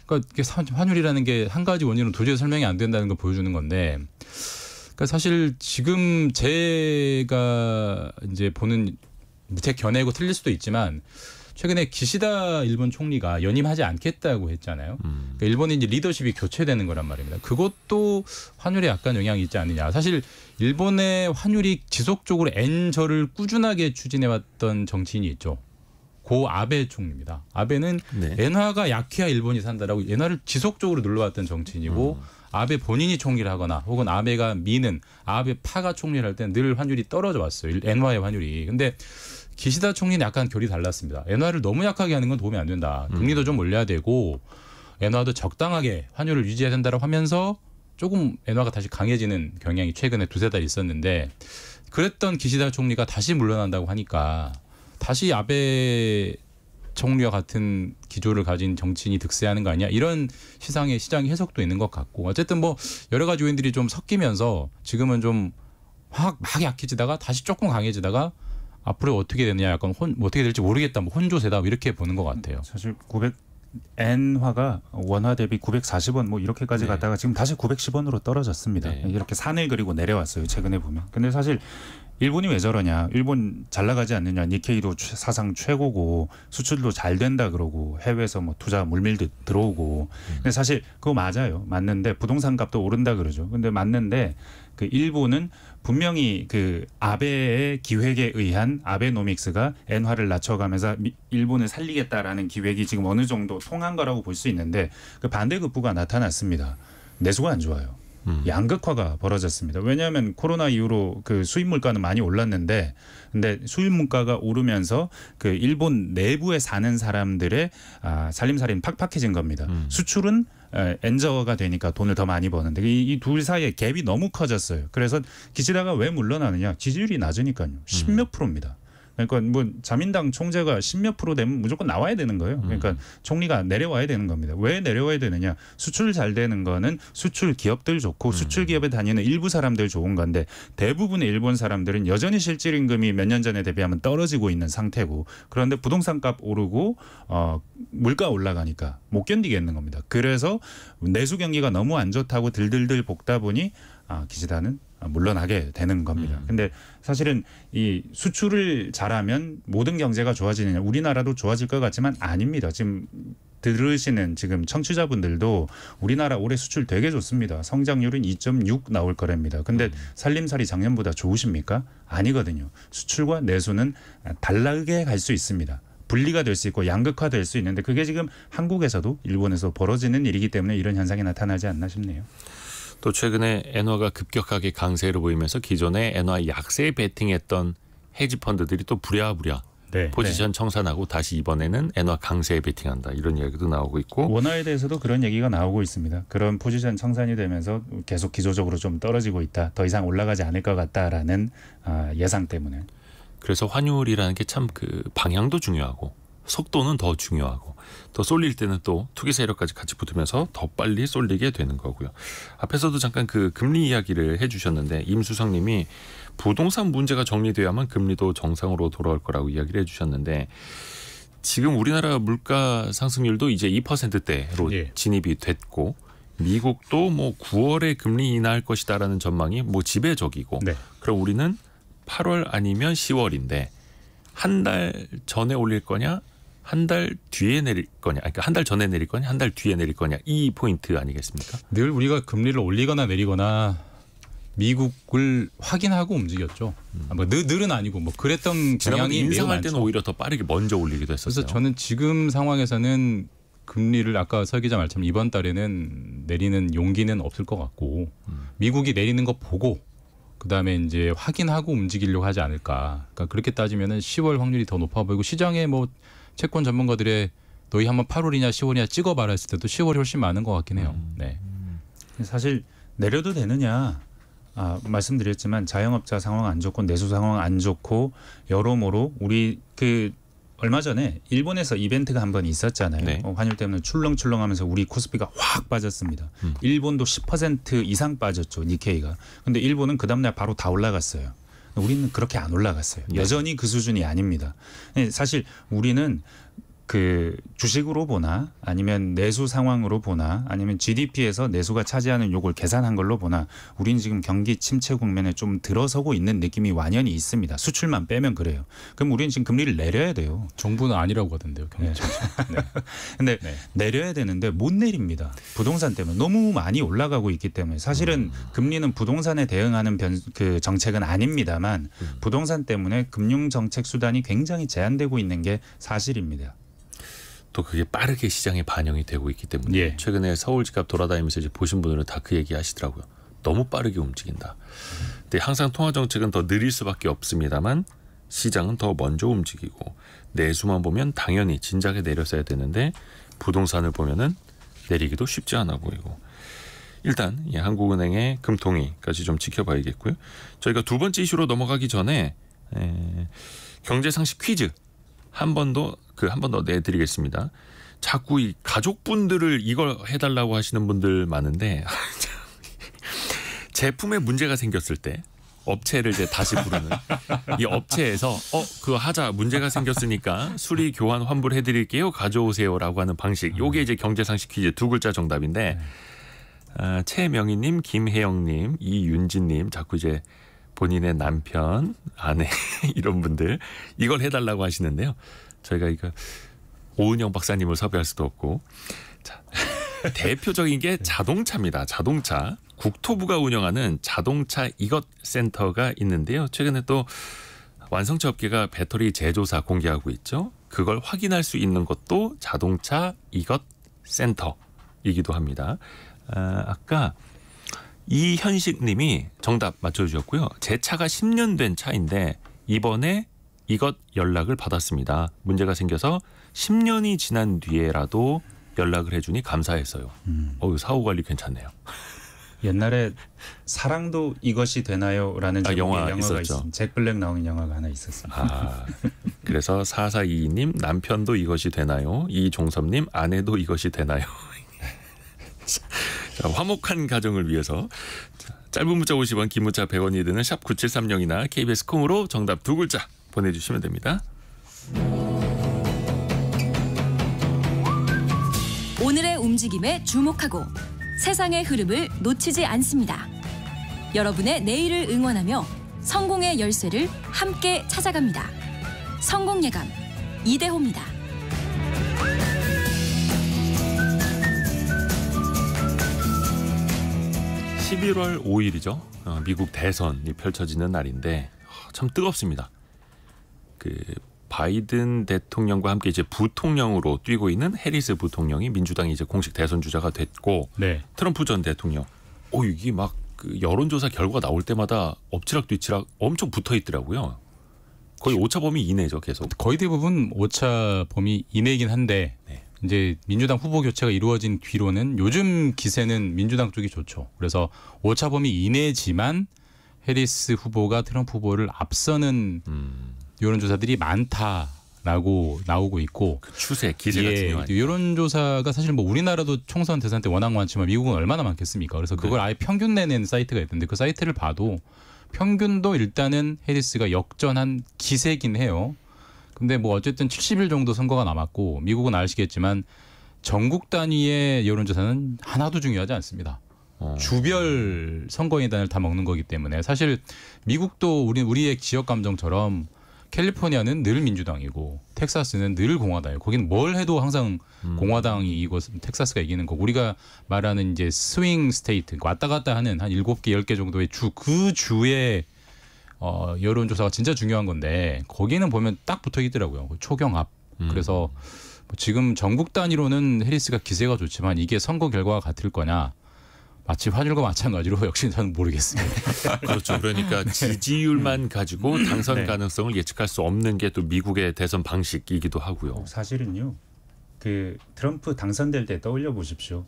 그러니까 이게 환율이라는 게 한 가지 원인으로 도저히 설명이 안 된다는 걸 보여주는 건데, 그러니까 사실 지금 제가 이제 보는, 제 견해고 틀릴 수도 있지만 최근에 기시다 일본 총리가 연임하지 않겠다고 했잖아요. 그러니까 일본이 이제 리더십이 교체되는 거란 말입니다. 그것도 환율에 약간 영향이 있지 않느냐. 사실 일본의 환율이 지속적으로 엔저를 꾸준하게 추진해왔던 정치인이 있죠. 고 아베 총리입니다. 아베는 네. 엔화가 약해야 일본이 산다라고 엔화를 지속적으로 눌러왔던 정치인이고 아베 본인이 총리를 하거나 혹은 아베가 미는 아베 파가 총리를 할 때는 늘 환율이 떨어져 왔어요. 엔화의 환율이. 근데 기시다 총리는 약간 결이 달랐습니다. 엔화를 너무 약하게 하는 건 도움이 안 된다. 금리도 좀 올려야 되고 엔화도 적당하게 환율을 유지해야 된다고 하면서 조금 엔화가 다시 강해지는 경향이 최근에 두세 달 있었는데 그랬던 기시다 총리가 다시 물러난다고 하니까 다시 아베 총리와 같은 기조를 가진 정치인이 득세하는 거 아니야? 이런 시장 해석도 있는 것 같고 어쨌든 뭐 여러 가지 요인들이 좀 섞이면서 지금은 좀 막 약해지다가 다시 조금 강해지다가 앞으로 어떻게 되느냐 약간 어떻게 될지 모르겠다 뭐 혼조세다 이렇게 보는 것 같아요. 사실 엔화가 원화 대비 940원 뭐 이렇게까지 네. 갔다가 지금 다시 910원으로 떨어졌습니다. 네. 이렇게 산을 그리고 내려왔어요. 최근에 보면. 근데 사실 일본이 왜 저러냐. 일본 잘 나가지 않느냐. 니케이도 사상 최고고 수출도 잘 된다 그러고 해외에서 뭐 투자 물밀듯 들어오고. 근데 사실 그거 맞아요. 맞는데 부동산 값도 오른다 그러죠. 근데 맞는데 그 일본은 분명히 그 아베의 기획에 의한 아베노믹스가 엔화를 낮춰가면서 일본을 살리겠다라는 기획이 지금 어느 정도 통한 거라고 볼 수 있는데 그 반대급부가 나타났습니다. 내수가 안 좋아요. 양극화가 벌어졌습니다. 왜냐하면 코로나 이후로 그 수입 물가는 많이 올랐는데 근데 수입 물가가 오르면서 그 일본 내부에 사는 사람들의 살림살이는 팍팍해진 겁니다. 수출은 엔저가 되니까 돈을 더 많이 버는데 이 둘 사이의 갭이 너무 커졌어요. 그래서 기시다가 왜 물러나느냐. 지지율이 낮으니까요. 10몇 %입니다. 그러니까 뭐 자민당 총재가 10몇 % 되면 무조건 나와야 되는 거예요. 그러니까 총리가 내려와야 되는 겁니다. 왜 내려와야 되느냐? 수출 잘 되는 거는 수출 기업들 좋고 수출 기업에 다니는 일부 사람들 좋은 건데 대부분의 일본 사람들은 여전히 실질 임금이 몇 년 전에 대비하면 떨어지고 있는 상태고 그런데 부동산 값 오르고 물가 올라가니까 못 견디겠는 겁니다. 그래서 내수 경기가 너무 안 좋다고 들들들 볶다 보니 기시다는 물러나게 되는 겁니다. 근데 사실은 이 수출을 잘하면 모든 경제가 좋아지느냐. 우리나라도 좋아질 것 같지만 아닙니다. 지금 들으시는 지금 청취자분들도 우리나라 올해 수출 되게 좋습니다. 성장률은 2.6 나올 거랍니다. 근데 살림살이 작년보다 좋으십니까? 아니거든요. 수출과 내수는 다르게 갈 수 있습니다. 분리가 될 수 있고 양극화될 수 있는데 그게 지금 한국에서도 일본에서 벌어지는 일이기 때문에 이런 현상이 나타나지 않나 싶네요. 또 최근에 엔화가 급격하게 강세로 보이면서 기존에 엔화 약세에 베팅했던 헤지 펀드들이 또 부랴부랴 네. 포지션 청산하고 다시 이번에는 엔화 강세에 베팅한다 이런 이야기도 나오고 있고 원화에 대해서도 그런 얘기가 나오고 있습니다. 그런 포지션 청산이 되면서 계속 기조적으로 좀 떨어지고 있다. 더 이상 올라가지 않을 것 같다라는 예상 때문에. 그래서 환율이라는 게 참 그 방향도 중요하고 속도는 더 중요하고 또 쏠릴 때는 또 투기 세력까지 같이 붙으면서 더 빨리 쏠리게 되는 거고요. 앞에서도 잠깐 그 금리 이야기를 해주셨는데 임수성 님이 부동산 문제가 정리돼야만 금리도 정상으로 돌아올 거라고 이야기를 해주셨는데 지금 우리나라 물가 상승률도 이제 2%대로 예. 진입이 됐고 미국도 뭐 9월에 금리 인하할 것이다라는 전망이 뭐 지배적이고 네. 그럼 우리는 8월 아니면 10월인데 한 달 전에 올릴 거냐 한 달 뒤에 내릴 거냐 그러니까 한 달 전에 내릴 거냐 한 달 뒤에 내릴 거냐 이 포인트 아니겠습니까? 늘 우리가 금리를 올리거나 내리거나 미국을 확인하고 움직였죠. 뭐 늘은 아니고 뭐 그랬던 지난번 경향이 매우 인상할 때는 많죠. 오히려 더 빠르게 먼저 올리기도 했었어요. 그래서 저는 지금 상황에서는 금리를 아까 서 기자 말처럼 이번 달에는 내리는 용기는 없을 것 같고 미국이 내리는 거 보고 그다음에 이제 확인하고 움직이려고 하지 않을까. 그러니까 그렇게 따지면은 10월 확률이 더 높아 보이고 시장에 뭐 채권 전문가들의 너희 한번 8월이냐 10월이냐 찍어봐라 했을 때도 10월이 훨씬 많은 것 같긴 해요. 네. 사실 내려도 되느냐. 말씀드렸지만 자영업자 상황 안 좋고 내수 상황 안 좋고 여러모로 우리 그 얼마 전에 일본에서 이벤트가 한 번 있었잖아요. 네. 환율 때문에 출렁출렁하면서 우리 코스피가 확 빠졌습니다. 일본도 10% 이상 빠졌죠. 니케이가. 근데 일본은 그 다음날 바로 다 올라갔어요. 우리는 그렇게 안 올라갔어요. 네. 여전히 그 수준이 아닙니다. 사실 우리는 그 주식으로 보나 아니면 내수 상황으로 보나 아니면 GDP에서 내수가 차지하는 요걸 계산한 걸로 보나 우리는 지금 경기 침체 국면에 좀 들어서고 있는 느낌이 완연히 있습니다. 수출만 빼면 그래요. 그럼 우리는 지금 금리를 내려야 돼요. 정부는 아니라고 하던데요. 경기 침체. 네. 근데 내려야 되는데 못 내립니다. 부동산 때문에 너무 많이 올라가고 있기 때문에 사실은 금리는 부동산에 대응하는 그 정책은 아닙니다만 부동산 때문에 금융 정책 수단이 굉장히 제한되고 있는 게 사실입니다. 또 그게 빠르게 시장에 반영이 되고 있기 때문에 최근에 서울 집값 돌아다니면서 이제 보신 분들은 다 그 얘기 하시더라고요. 너무 빠르게 움직인다. 근데 항상 통화 정책은 더 느릴 수밖에 없습니다만 시장은 더 먼저 움직이고 내수만 보면 당연히 진작에 내렸어야 되는데 부동산을 보면은 내리기도 쉽지 않아 보이고 일단 한국은행의 금통위까지 좀 지켜봐야겠고요. 저희가 두 번째 이슈로 넘어가기 전에 경제상식 퀴즈 한 번 더 내드리겠습니다. 자꾸 이 가족분들을 이걸 해달라고 하시는 분들 많은데 제품에 문제가 생겼을 때 업체를 이제 다시 부르는 이 업체에서 그거 하자 문제가 생겼으니까 수리 교환 환불해드릴게요 가져오세요라고 하는 방식. 요게 이제 경제상식 퀴즈 두 글자 정답인데 최명희님, 김혜영님, 이윤진님 자꾸 이제 본인의 남편, 아내 이런 분들 이걸 해달라고 하시는데요. 저희가 이거 오은영 박사님을 섭외할 수도 없고 자, 대표적인 게 자동차입니다. 자동차. 국토부가 운영하는 자동차 이것 센터가 있는데요. 최근에 또 완성차 업계가 배터리 제조사 공개하고 있죠. 그걸 확인할 수 있는 것도 자동차 이것 센터이기도 합니다. 아까 이현식 님이 정답 맞춰주셨고요. 제 차가 10년 된 차인데 이번에 이것 연락을 받았습니다. 문제가 생겨서 10년이 지난 뒤에라도 연락을 해주니 감사했어요. 사후관리 괜찮네요. 옛날에 사랑도 이것이 되나요?라는 영화가 있었죠. 있습니다. 잭 블랙 나오는 영화가 하나 있었습니다. 그래서 4422님 남편도 이것이 되나요? 이종섭님 아내도 이것이 되나요? 자, 화목한 가정을 위해서 짧은 문자 50원 긴 문자 100원이 드는 샵 9730이나 KBS 콩으로 정답 두 글자 보내주시면 됩니다. 오늘의 움직임에 주목하고 세상의 흐름을 놓치지 않습니다. 여러분의 내일을 응원하며 성공의 열쇠를 함께 찾아갑니다. 성공예감 이대호입니다. 11월 5일이죠. 미국 대선이 펼쳐지는 날인데 참 뜨겁습니다. 그 바이든 대통령과 함께 이제 부통령으로 뛰고 있는 해리스 부통령이 민주당이 이제 공식 대선 주자가 됐고 트럼프 전 대통령 이게 막 그 여론조사 결과 나올 때마다 엎치락뒤치락 엄청 붙어 있더라고요. 거의 오차 범위 이내죠, 계속. 거의 대부분 오차 범위 이내이긴 한데 이제 민주당 후보 교체가 이루어진 뒤로는 요즘 기세는 민주당 쪽이 좋죠. 그래서 오차 범위 이내지만 해리스 후보가 트럼프 후보를 앞서는 여론조사들이 많다라고 나오고 있고 그 추세, 기세가 중요하죠. 여론조사가 사실 뭐 우리나라도 총선 대선 때 워낙 많지만 미국은 얼마나 많겠습니까? 그래서 그걸 아예 평균 내는 사이트가 있던데 그 사이트를 봐도 평균도 일단은 해리스가 역전한 기세긴 해요. 근데 뭐 어쨌든 70일 정도 선거가 남았고 미국은 아시겠지만 전국 단위의 여론조사는 하나도 중요하지 않습니다. 주별 선거인단을 다 먹는 거기 때문에 사실 미국도 우리의 지역 감정처럼 캘리포니아는 늘 민주당이고 텍사스는 늘 공화당이고 거기는 뭘 해도 항상 공화당이 이기고 텍사스가 이기는 거. 우리가 말하는 이제 스윙 스테이트 왔다 갔다 하는 한 7개 10개 정도의 그 주의 여론조사가 진짜 중요한 건데 거기는 보면 딱 붙어 있더라고요. 초경합. 그래서 지금 전국 단위로는 해리스가 기세가 좋지만 이게 선거 결과가 같을 거냐. 마치 환율과 마찬가지로 역시 저는 모르겠습니다. 그렇죠. 그러니까 지지율만 가지고 당선 가능성을 예측할 수 없는 게 또 미국의 대선 방식이기도 하고요. 사실은요. 그 트럼프 당선될 때 떠올려 보십시오.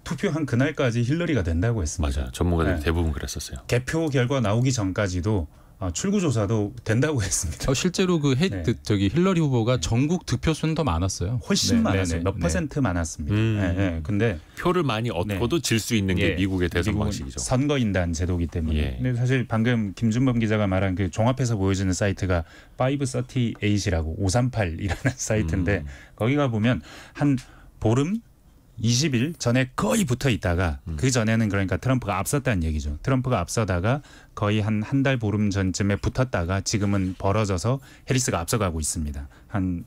투표한 그날까지 힐러리가 된다고 했습니다. 맞아요. 전문가들이 대부분 그랬었어요. 개표 결과 나오기 전까지도 출구 조사도 된다고 했습니다. 실제로 네. 저기 힐러리 후보가 전국 득표수는 더 많았어요. 훨씬 많았어요. 몇 퍼센트 많았습니다. 네. 근데 표를 많이 얻고도 질 수 있는 게 미국의 대선 미국은 방식이죠. 선거인단 제도이기 때문에. 근데 사실 방금 김준범 기자가 말한 그 종합해서 보여주는 사이트가 538이라고 538이라는 사이트인데 거기 가 보면 한 보름 20일 전에 거의 붙어 있다가 그 전에는 그러니까 트럼프가 앞섰다는 얘기죠. 트럼프가 앞서다가 거의 한 달 보름 전쯤에 붙었다가 지금은 벌어져서 해리스가 앞서가고 있습니다. 한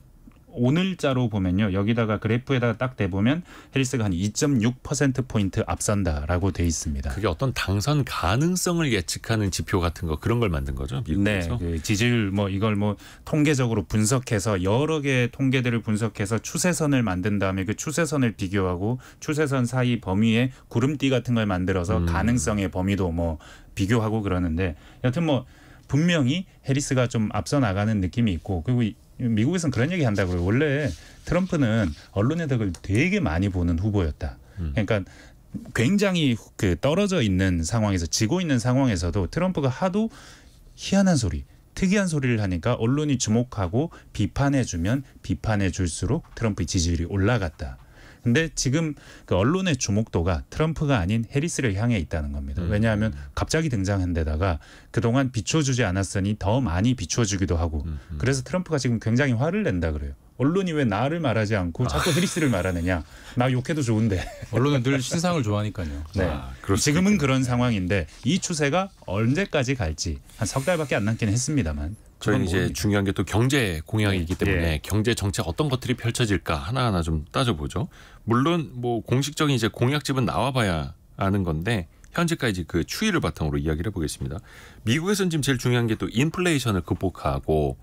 오늘자로 보면요. 여기다가 그래프에다가 딱 대보면 해리스가 한 2.6%포인트 앞선다라고 돼 있습니다. 그게 어떤 당선 가능성을 예측하는 지표 같은 거 그런 걸 만든 거죠, 미국에서? 네. 그 지지율 이걸 통계적으로 분석해서 여러 개의 통계들을 분석해서 추세선을 만든 다음에 그 추세선을 비교하고 추세선 사이 범위에 구름띠 같은 걸 만들어서 가능성의 범위도 비교하고 그러는데 여튼 분명히 해리스가 좀 앞서 나가는 느낌이 있고 그리고 미국에서는 그런 얘기 한다고요. 원래 트럼프는 언론의 덕을 되게 많이 보는 후보였다. 그러니까 굉장히 그 떨어져 있는 상황에서 지고 있는 상황에서도 트럼프가 하도 희한한 소리, 특이한 소리를 하니까 언론이 주목하고 비판해주면 비판해 줄수록 트럼프의 지지율이 올라갔다. 근데 지금 그 언론의 주목도가 트럼프가 아닌 해리스를 향해 있다는 겁니다. 왜냐하면 갑자기 등장한 데다가 그동안 비춰주지 않았으니 더 많이 비춰주기도 하고 그래서 트럼프가 지금 굉장히 화를 낸다 그래요. 언론이 왜 나를 말하지 않고 자꾸 해리스를 말하느냐. 나 욕해도 좋은데. 언론은 늘 신상을 좋아하니까요. 네. 지금은 그런 상황인데 이 추세가 언제까지 갈지 한 석 달밖에 안 남긴 했습니다만. 저희는 이제 중요한 게 또 경제 공약이기 때문에 경제 정책 어떤 것들이 펼쳐질까 하나하나 좀 따져보죠. 물론 공식적인 이제 공약집은 나와봐야 아는 건데 현재까지 그 추이를 바탕으로 이야기를 해보겠습니다. 미국에서는 지금 제일 중요한 게 또 인플레이션을 극복하고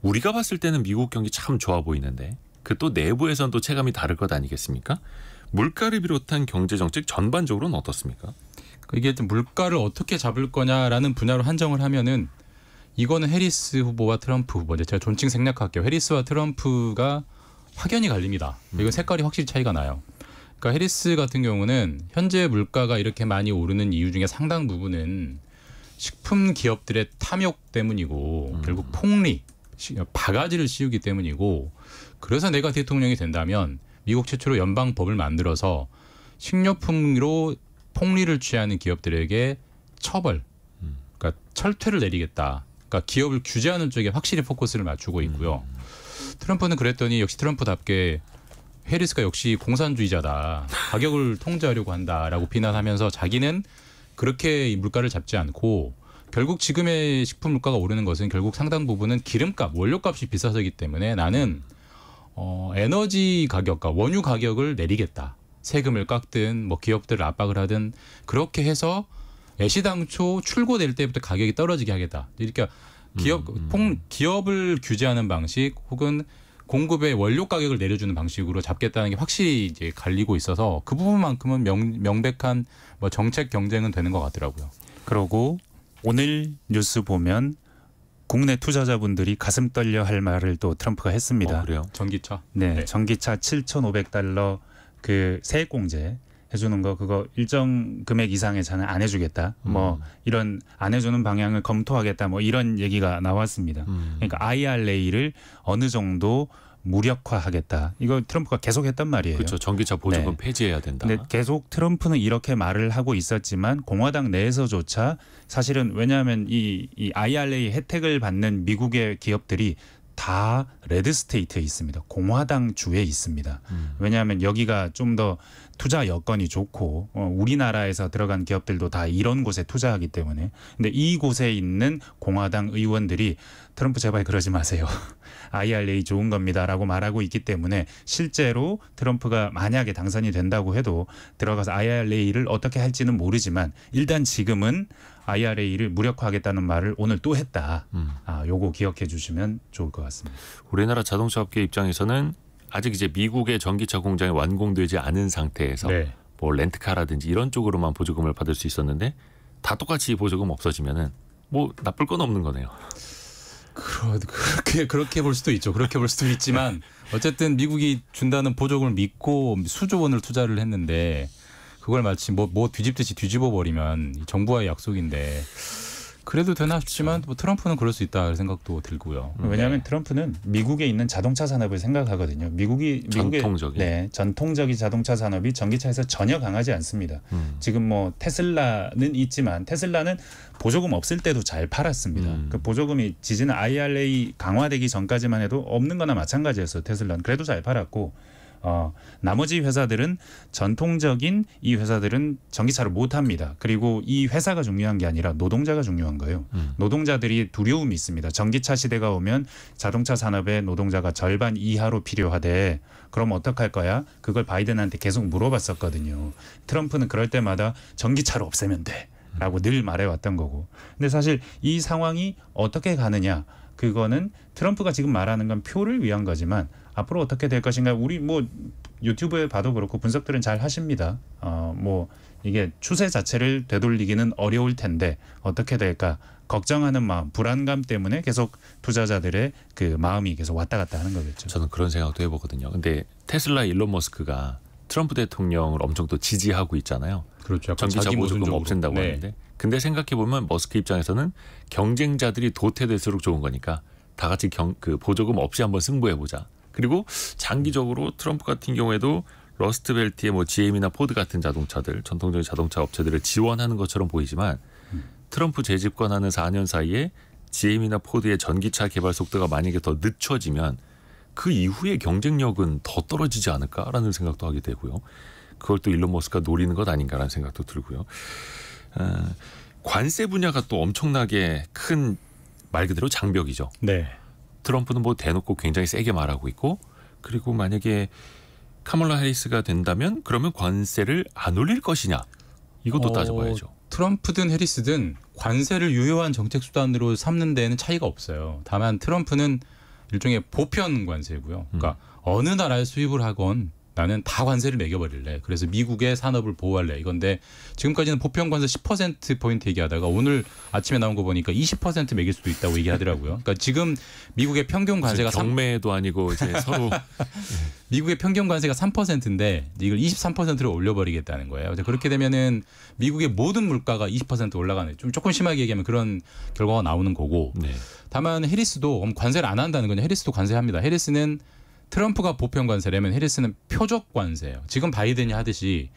우리가 봤을 때는 미국 경기 참 좋아 보이는데 그 또 내부에서는 또 체감이 다를 것 아니겠습니까? 물가를 비롯한 경제 정책 전반적으로는 어떻습니까? 이게 물가를 어떻게 잡을 거냐라는 분야로 한정을 하면은 이거는 해리스 후보와 트럼프 후보. 제가 존칭 생략할게요. 해리스와 트럼프가 확연히 갈립니다. 이건 색깔이 확실히 차이가 나요. 그러니까 해리스 같은 경우는 현재 물가가 이렇게 많이 오르는 이유 중에 상당 부분은 식품 기업들의 탐욕 때문이고 결국 폭리, 바가지를 씌우기 때문이고 그래서 내가 대통령이 된다면 미국 최초로 연방법을 만들어서 식료품으로 폭리를 취하는 기업들에게 처벌, 그러니까 철퇴를 내리겠다. 그러니까 기업을 규제하는 쪽에 확실히 포커스를 맞추고 있고요. 트럼프는 그랬더니 역시 트럼프답게 해리스가 역시 공산주의자다. 가격을 통제하려고 한다라고 비난하면서 자기는 그렇게 물가를 잡지 않고 결국 지금의 식품 물가가 오르는 것은 결국 상당 부분은 기름값, 원료값이 비싸서기 때문에 나는 에너지 가격과 원유 가격을 내리겠다. 세금을 깎든 기업들을 압박을 하든 그렇게 해서 애시당초 출고될 때부터 가격이 떨어지게 하겠다. 그러니까 기업을 규제하는 방식 혹은 공급의 원료 가격을 내려주는 방식으로 잡겠다는 게 확실히 이제 갈리고 있어서 그 부분만큼은 명백한 정책 경쟁은 되는 것 같더라고요. 그러고 오늘 뉴스 보면 국내 투자자분들이 가슴 떨려 할 말을 또 트럼프가 했습니다. 그래요? 전기차. 네, 전기차 $7,500 그 세액공제 해주는 거 그거 일정 금액 이상의 차는 안 해주겠다. 이런 안 해주는 방향을 검토하겠다. 이런 얘기가 나왔습니다. 그러니까 IRA를 어느 정도 무력화하겠다. 이거 트럼프가 계속 했단 말이에요. 그렇죠. 전기차 보조금 폐지해야 된다. 근데 계속 트럼프는 이렇게 말을 하고 있었지만 공화당 내에서조차 사실은 왜냐하면 이 IRA 혜택을 받는 미국의 기업들이 다 레드 스테이트에 있습니다. 공화당 주에 있습니다. 왜냐하면 여기가 좀 더 투자 여건이 좋고 우리나라에서 들어간 기업들도 다 이런 곳에 투자하기 때문에. 근데 이곳에 있는 공화당 의원들이 트럼프 제발 그러지 마세요. IRA 좋은 겁니다라고 말하고 있기 때문에 실제로 트럼프가 만약에 당선이 된다고 해도 들어가서 IRA를 어떻게 할지는 모르지만 일단 지금은 IRA를 무력화하겠다는 말을 오늘 또 했다. 요거 기억해 주시면 좋을 것 같습니다. 우리나라 자동차 업계 입장에서는 아직 이제 미국의 전기차 공장이 완공되지 않은 상태에서 렌트카라든지 이런 쪽으로만 보조금을 받을 수 있었는데 다 똑같이 보조금 없어지면은 나쁠 건 없는 거네요. 그렇게 볼 수도 있죠. 그렇게 볼 수도 있지만 어쨌든 미국이 준다는 보조금을 믿고 수조 원을 투자를 했는데 그걸 마치 뒤집듯이 뒤집어 버리면 정부와의 약속인데 그래도 되나 싶지만 뭐 트럼프는 그럴 수 있다 생각도 들고요. 왜냐하면 트럼프는 미국에 있는 자동차 산업을 생각하거든요. 미국의 전통적인 자동차 산업이 전기차에서 전혀 강하지 않습니다. 지금 뭐 테슬라는 있지만 테슬라는 보조금 없을 때도 잘 팔았습니다. 그 보조금이 지지난 IRA 강화되기 전까지만 해도 없는 거나 마찬가지였어요. 테슬라는. 그래도 잘 팔았고 나머지 회사들은 전통적인 이 회사들은 전기차를 못 합니다. 그리고 이 회사가 중요한 게 아니라 노동자가 중요한 거예요. 노동자들이 두려움이 있습니다. 전기차 시대가 오면 자동차 산업에 노동자가 절반 이하로 필요하대. 그럼 어떡할 거야? 그걸 바이든한테 계속 물어봤었거든요. 트럼프는 그럴 때마다 전기차를 없애면 돼. 라고 늘 말해왔던 거고. 근데 사실 이 상황이 어떻게 가느냐. 그거는 트럼프가 지금 말하는 건 표를 위한 거지만 앞으로 어떻게 될 것인가 우리 뭐 유튜브에 봐도 그렇고 분석들은 잘 하십니다. 뭐 이게 추세 자체를 되돌리기는 어려울 텐데 어떻게 될까 걱정하는 마음, 불안감 때문에 계속 투자자들의 그 마음이 계속 왔다 갔다 하는 거겠죠. 저는 그런 생각도 해보거든요. 근데 테슬라 일론 머스크가 트럼프 대통령을 엄청 또 지지하고 있잖아요. 그렇죠. 전기차 보조금 없앤다고 하는데. 근데 생각해보면 머스크 입장에서는 경쟁자들이 도태될수록 좋은 거니까 다 같이 그 보조금 없이 한번 승부해보자. 그리고 장기적으로 트럼프 같은 경우에도 러스트벨트의 뭐 GM이나 포드 같은 자동차들, 전통적인 자동차 업체들을 지원하는 것처럼 보이지만 트럼프 재집권하는 4년 사이에 GM이나 포드의 전기차 개발 속도가 만약에 더 늦춰지면 그 이후에 경쟁력은 더 떨어지지 않을까라는 생각도 하게 되고요. 그걸 또 일론 머스크가 노리는 것 아닌가라는 생각도 들고요. 관세 분야가 또 엄청나게 큰 말 그대로 장벽이죠. 네. 트럼프는 뭐 대놓고 굉장히 세게 말하고 있고 그리고 만약에 카멀라 해리스가 된다면 그러면 관세를 안 올릴 것이냐 이것도 따져봐야죠. 트럼프든 해리스든 관세를 유효한 정책 수단으로 삼는 데는 차이가 없어요. 다만 트럼프는 일종의 보편 관세고요. 그러니까 어느 나라에 수입을 하건 나는 다 관세를 매겨버릴래. 그래서 미국의 산업을 보호할래. 이건데 지금까지는 보편 관세 10%포인트 얘기하다가 오늘 아침에 나온 거 보니까 20% 매길 수도 있다고 얘기하더라고요. 그러니까 지금 미국의 평균 관세가 경매도 아니고 이제 서로 미국의 평균 관세가 3%인데 이걸 23%로 올려버리겠다는 거예요. 그렇게 되면은 미국의 모든 물가가 20% 올라가는 좀 조금 심하게 얘기하면 그런 결과가 나오는 거고. 네. 다만 해리스도 관세를 안 한다는 건 해리스도 관세합니다. 해리스는 트럼프가 보편 관세라면 해리스는 표적 관세예요. 지금 바이든이 하듯이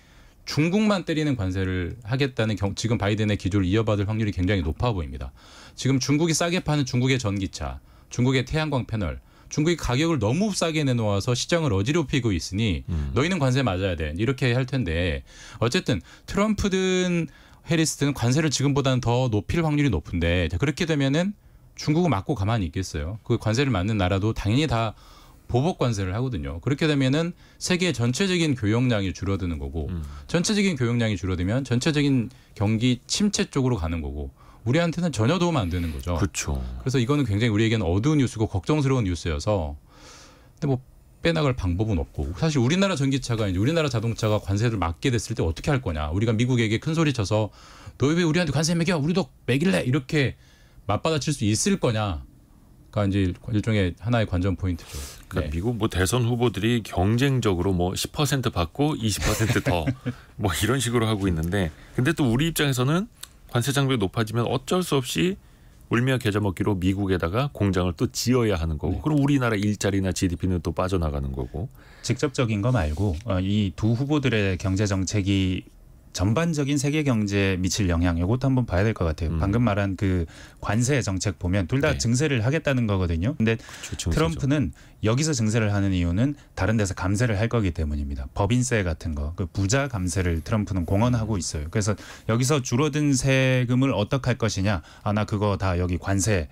중국만 때리는 관세를 하겠다는 지금 바이든의 기조를 이어받을 확률이 굉장히 높아 보입니다. 지금 중국이 싸게 파는 중국의 전기차, 중국의 태양광 패널, 중국이 가격을 너무 싸게 내놓아서 시장을 어지럽히고 있으니 너희는 관세 맞아야 돼. 이렇게 할 텐데 어쨌든 트럼프든 해리스든 관세를 지금보다는 더 높일 확률이 높은데 그렇게 되면은 중국은 맞고 가만히 있겠어요. 그 관세를 맞는 나라도 당연히 다 보복 관세를 하거든요. 그렇게 되면은 세계 전체적인 교역량이 줄어드는 거고 전체적인 교역량이 줄어들면 전체적인 경기 침체 쪽으로 가는 거고 우리한테는 전혀 도움 안 되는 거죠. 그렇죠. 그래서 이거는 굉장히 우리에게는 어두운 뉴스고 걱정스러운 뉴스여서 근데 뭐 빼나갈 방법은 없고 사실 우리나라 전기차가 이제 우리나라 자동차가 관세를 맞게 됐을 때 어떻게 할 거냐. 우리가 미국에게 큰 소리 쳐서 너 왜 우리한테 관세 매겨? 우리도 매길래 이렇게 맞받아칠 수 있을 거냐. 이제 일종의 하나의 관전 포인트죠. 그러니까 미국 뭐 대선 후보들이 경쟁적으로 뭐 10% 받고 20% 더 뭐 이런 식으로 하고 있는데 근데 또 우리 입장에서는 관세 장벽이 높아지면 어쩔 수 없이 울며 겨자 먹기로 미국에다가 공장을 또 지어야 하는 거고 그럼 우리나라 일자리나 GDP는 또 빠져나가는 거고 직접적인 거 말고 이 두 후보들의 경제 정책이 전반적인 세계 경제에 미칠 영향 이것도 한번 봐야 될 것 같아요. 방금 말한 그 관세 정책 보면 둘 다 네. 증세를 하겠다는 거거든요. 근데 그렇죠, 트럼프는 여기서 증세를 하는 이유는 다른 데서 감세를 할 거기 때문입니다. 법인세 같은 거, 그 부자 감세를 트럼프는 공언하고 있어요. 그래서 여기서 줄어든 세금을 어떻게 할 것이냐. 아, 나 그거 다 여기 관세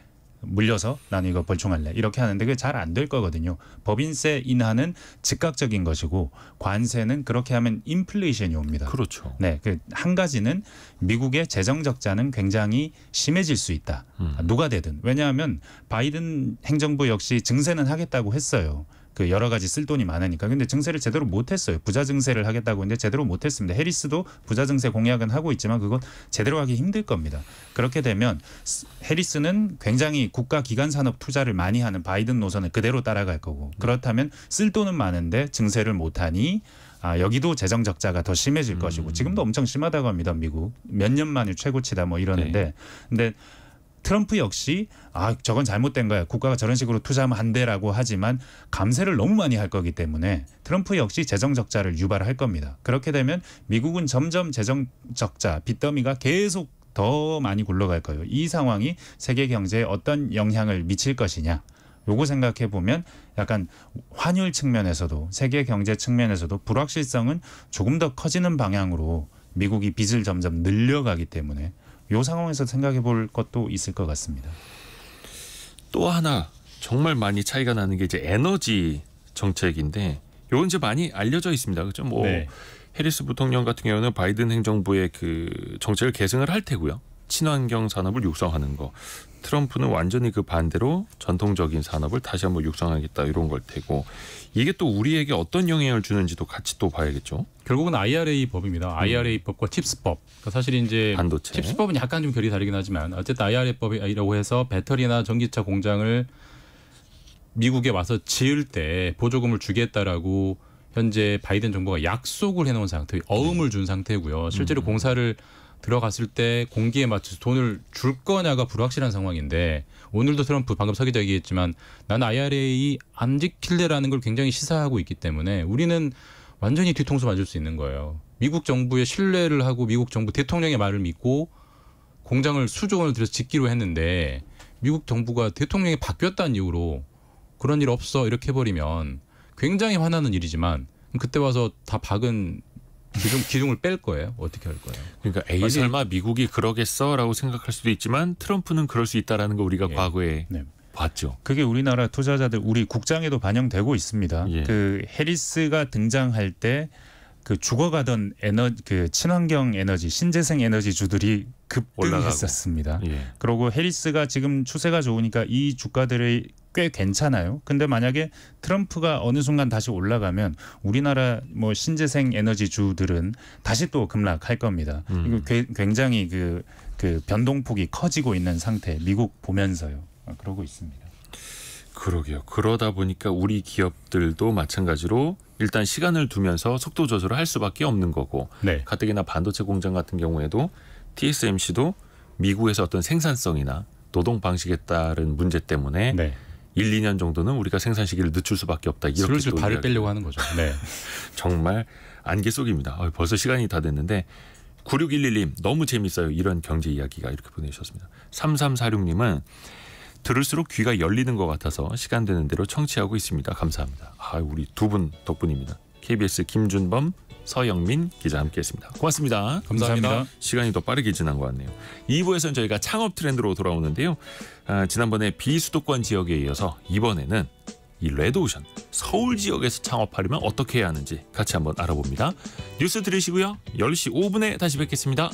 물려서 나는 이거 벌충할래 이렇게 하는데 그게 잘 안 될 거거든요. 법인세 인하는 즉각적인 것이고 관세는 그렇게 하면 인플레이션이 옵니다. 그렇죠. 네, 그 한 가지는 미국의 재정 적자는 굉장히 심해질 수 있다. 누가 되든 왜냐하면 바이든 행정부 역시 증세는 하겠다고 했어요. 그 여러 가지 쓸 돈이 많으니까. 근데 증세를 제대로 못했어요. 부자 증세를 하겠다고 했는데 제대로 못했습니다. 해리스도 부자 증세 공약은 하고 있지만 그건 제대로 하기 힘들 겁니다. 그렇게 되면 해리스는 굉장히 국가 기관 산업 투자를 많이 하는 바이든 노선을 그대로 따라갈 거고 그렇다면 쓸 돈은 많은데 증세를 못하니 여기도 재정 적자가 더 심해질 것이고 지금도 엄청 심하다고 합니다. 미국 몇 년 만에 최고치다 뭐 이러는데 근데 트럼프 역시 저건 잘못된 거야. 국가가 저런 식으로 투자하면 안 돼라고 하지만 감세를 너무 많이 할 거기 때문에 트럼프 역시 재정 적자를 유발할 겁니다. 그렇게 되면 미국은 점점 재정 적자, 빚더미가 계속 더 많이 굴러갈 거예요. 이 상황이 세계 경제에 어떤 영향을 미칠 것이냐. 요거 생각해 보면 약간 환율 측면에서도 세계 경제 측면에서도 불확실성은 조금 더 커지는 방향으로 미국이 빚을 점점 늘려가기 때문에 이 상황에서 생각해 볼 것도 있을 것 같습니다. 또 하나 정말 많이 차이가 나는 게 이제 에너지 정책인데 이건 이제 많이 알려져 있습니다. 그렇죠? 뭐 네. 해리스 부통령 같은 경우는 바이든 행정부의 그 정책을 계승을 할 테고요. 친환경 산업을 육성하는 거. 트럼프는 완전히 그 반대로 전통적인 산업을 다시 한번 육성하겠다 이런 걸 테고 이게 또 우리에게 어떤 영향을 주는지도 같이 또 봐야겠죠. 결국은 IRA 법입니다. IRA 법과 칩스법. 그러니까 사실 이제 반도체. 칩스법은 약간 좀 결이 다르긴 하지만 어쨌든 IRA 법이라고 해서 배터리나 전기차 공장을 미국에 와서 지을 때 보조금을 주겠다라고 현재 바이든 정부가 약속을 해놓은 상태, 어음을 준 상태고요. 실제로 공사를 들어갔을 때 공기에 맞춰서 돈을 줄 거냐가 불확실한 상황인데 오늘도 트럼프 방금 서 기자 얘기했지만 난 IRA 안 지킬래라는 걸 굉장히 시사하고 있기 때문에 우리는 완전히 뒤통수 맞을 수 있는 거예요. 미국 정부의 신뢰를 하고 미국 정부 대통령의 말을 믿고 공장을 수조 원을 들여서 짓기로 했는데 미국 정부가 대통령이 바뀌었다는 이유로 그런 일 없어 이렇게 해버리면 굉장히 화나는 일이지만 그때 와서 다 박은 기둥을 뺄 거예요. 어떻게 할 거예요? 그러니까 에이 설마 미국이 그러겠어라고 생각할 수도 있지만 트럼프는 그럴 수 있다라는 거 우리가 과거에 봤죠. 그게 우리나라 투자자들 우리 국장에도 반영되고 있습니다. 예. 그 해리스가 등장할 때 그 죽어가던 그 친환경 에너지, 신재생 에너지주들이 급등했었습니다. 예. 그리고 해리스가 지금 추세가 좋으니까 이 주가들이 꽤 괜찮아요. 근데 만약에 트럼프가 어느 순간 다시 올라가면 우리나라 뭐 신재생 에너지주들은 다시 또 급락할 겁니다. 이거 굉장히 그 변동폭이 커지고 있는 상태. 미국 보면서요. 그러고 있습니다. 그러게요. 그러다 보니까 우리 기업들도 마찬가지로 일단 시간을 두면서 속도 조절을 할 수밖에 없는 거고 네. 가뜩이나 반도체 공장 같은 경우에도 TSMC도 미국에서 어떤 생산성이나 노동 방식에 따른 문제 때문에 네. 1, 2년 정도는 우리가 생산 시기를 늦출 수밖에 없다. 이렇게 슬슬 또 발을 이야기. 빼려고 하는 거죠. 네. 정말 안개 속입니다. 벌써 시간이 다 됐는데 9611님 너무 재밌어요. 이런 경제 이야기가 이렇게 보내주셨습니다. 3346님은 들을수록 귀가 열리는 것 같아서 시간 되는 대로 청취하고 있습니다. 감사합니다. 우리 두 분 덕분입니다. KBS 김준범, 서영민 기자 함께했습니다. 고맙습니다. 감사합니다. 시간이 더 빠르게 지난 것 같네요. 2부에서는 저희가 창업 트렌드로 돌아오는데요. 지난번에 비수도권 지역에 이어서 이번에는 이 레드오션 서울 지역에서 창업하려면 어떻게 해야 하는지 같이 한번 알아봅니다. 뉴스 들으시고요. 10시 5분에 다시 뵙겠습니다.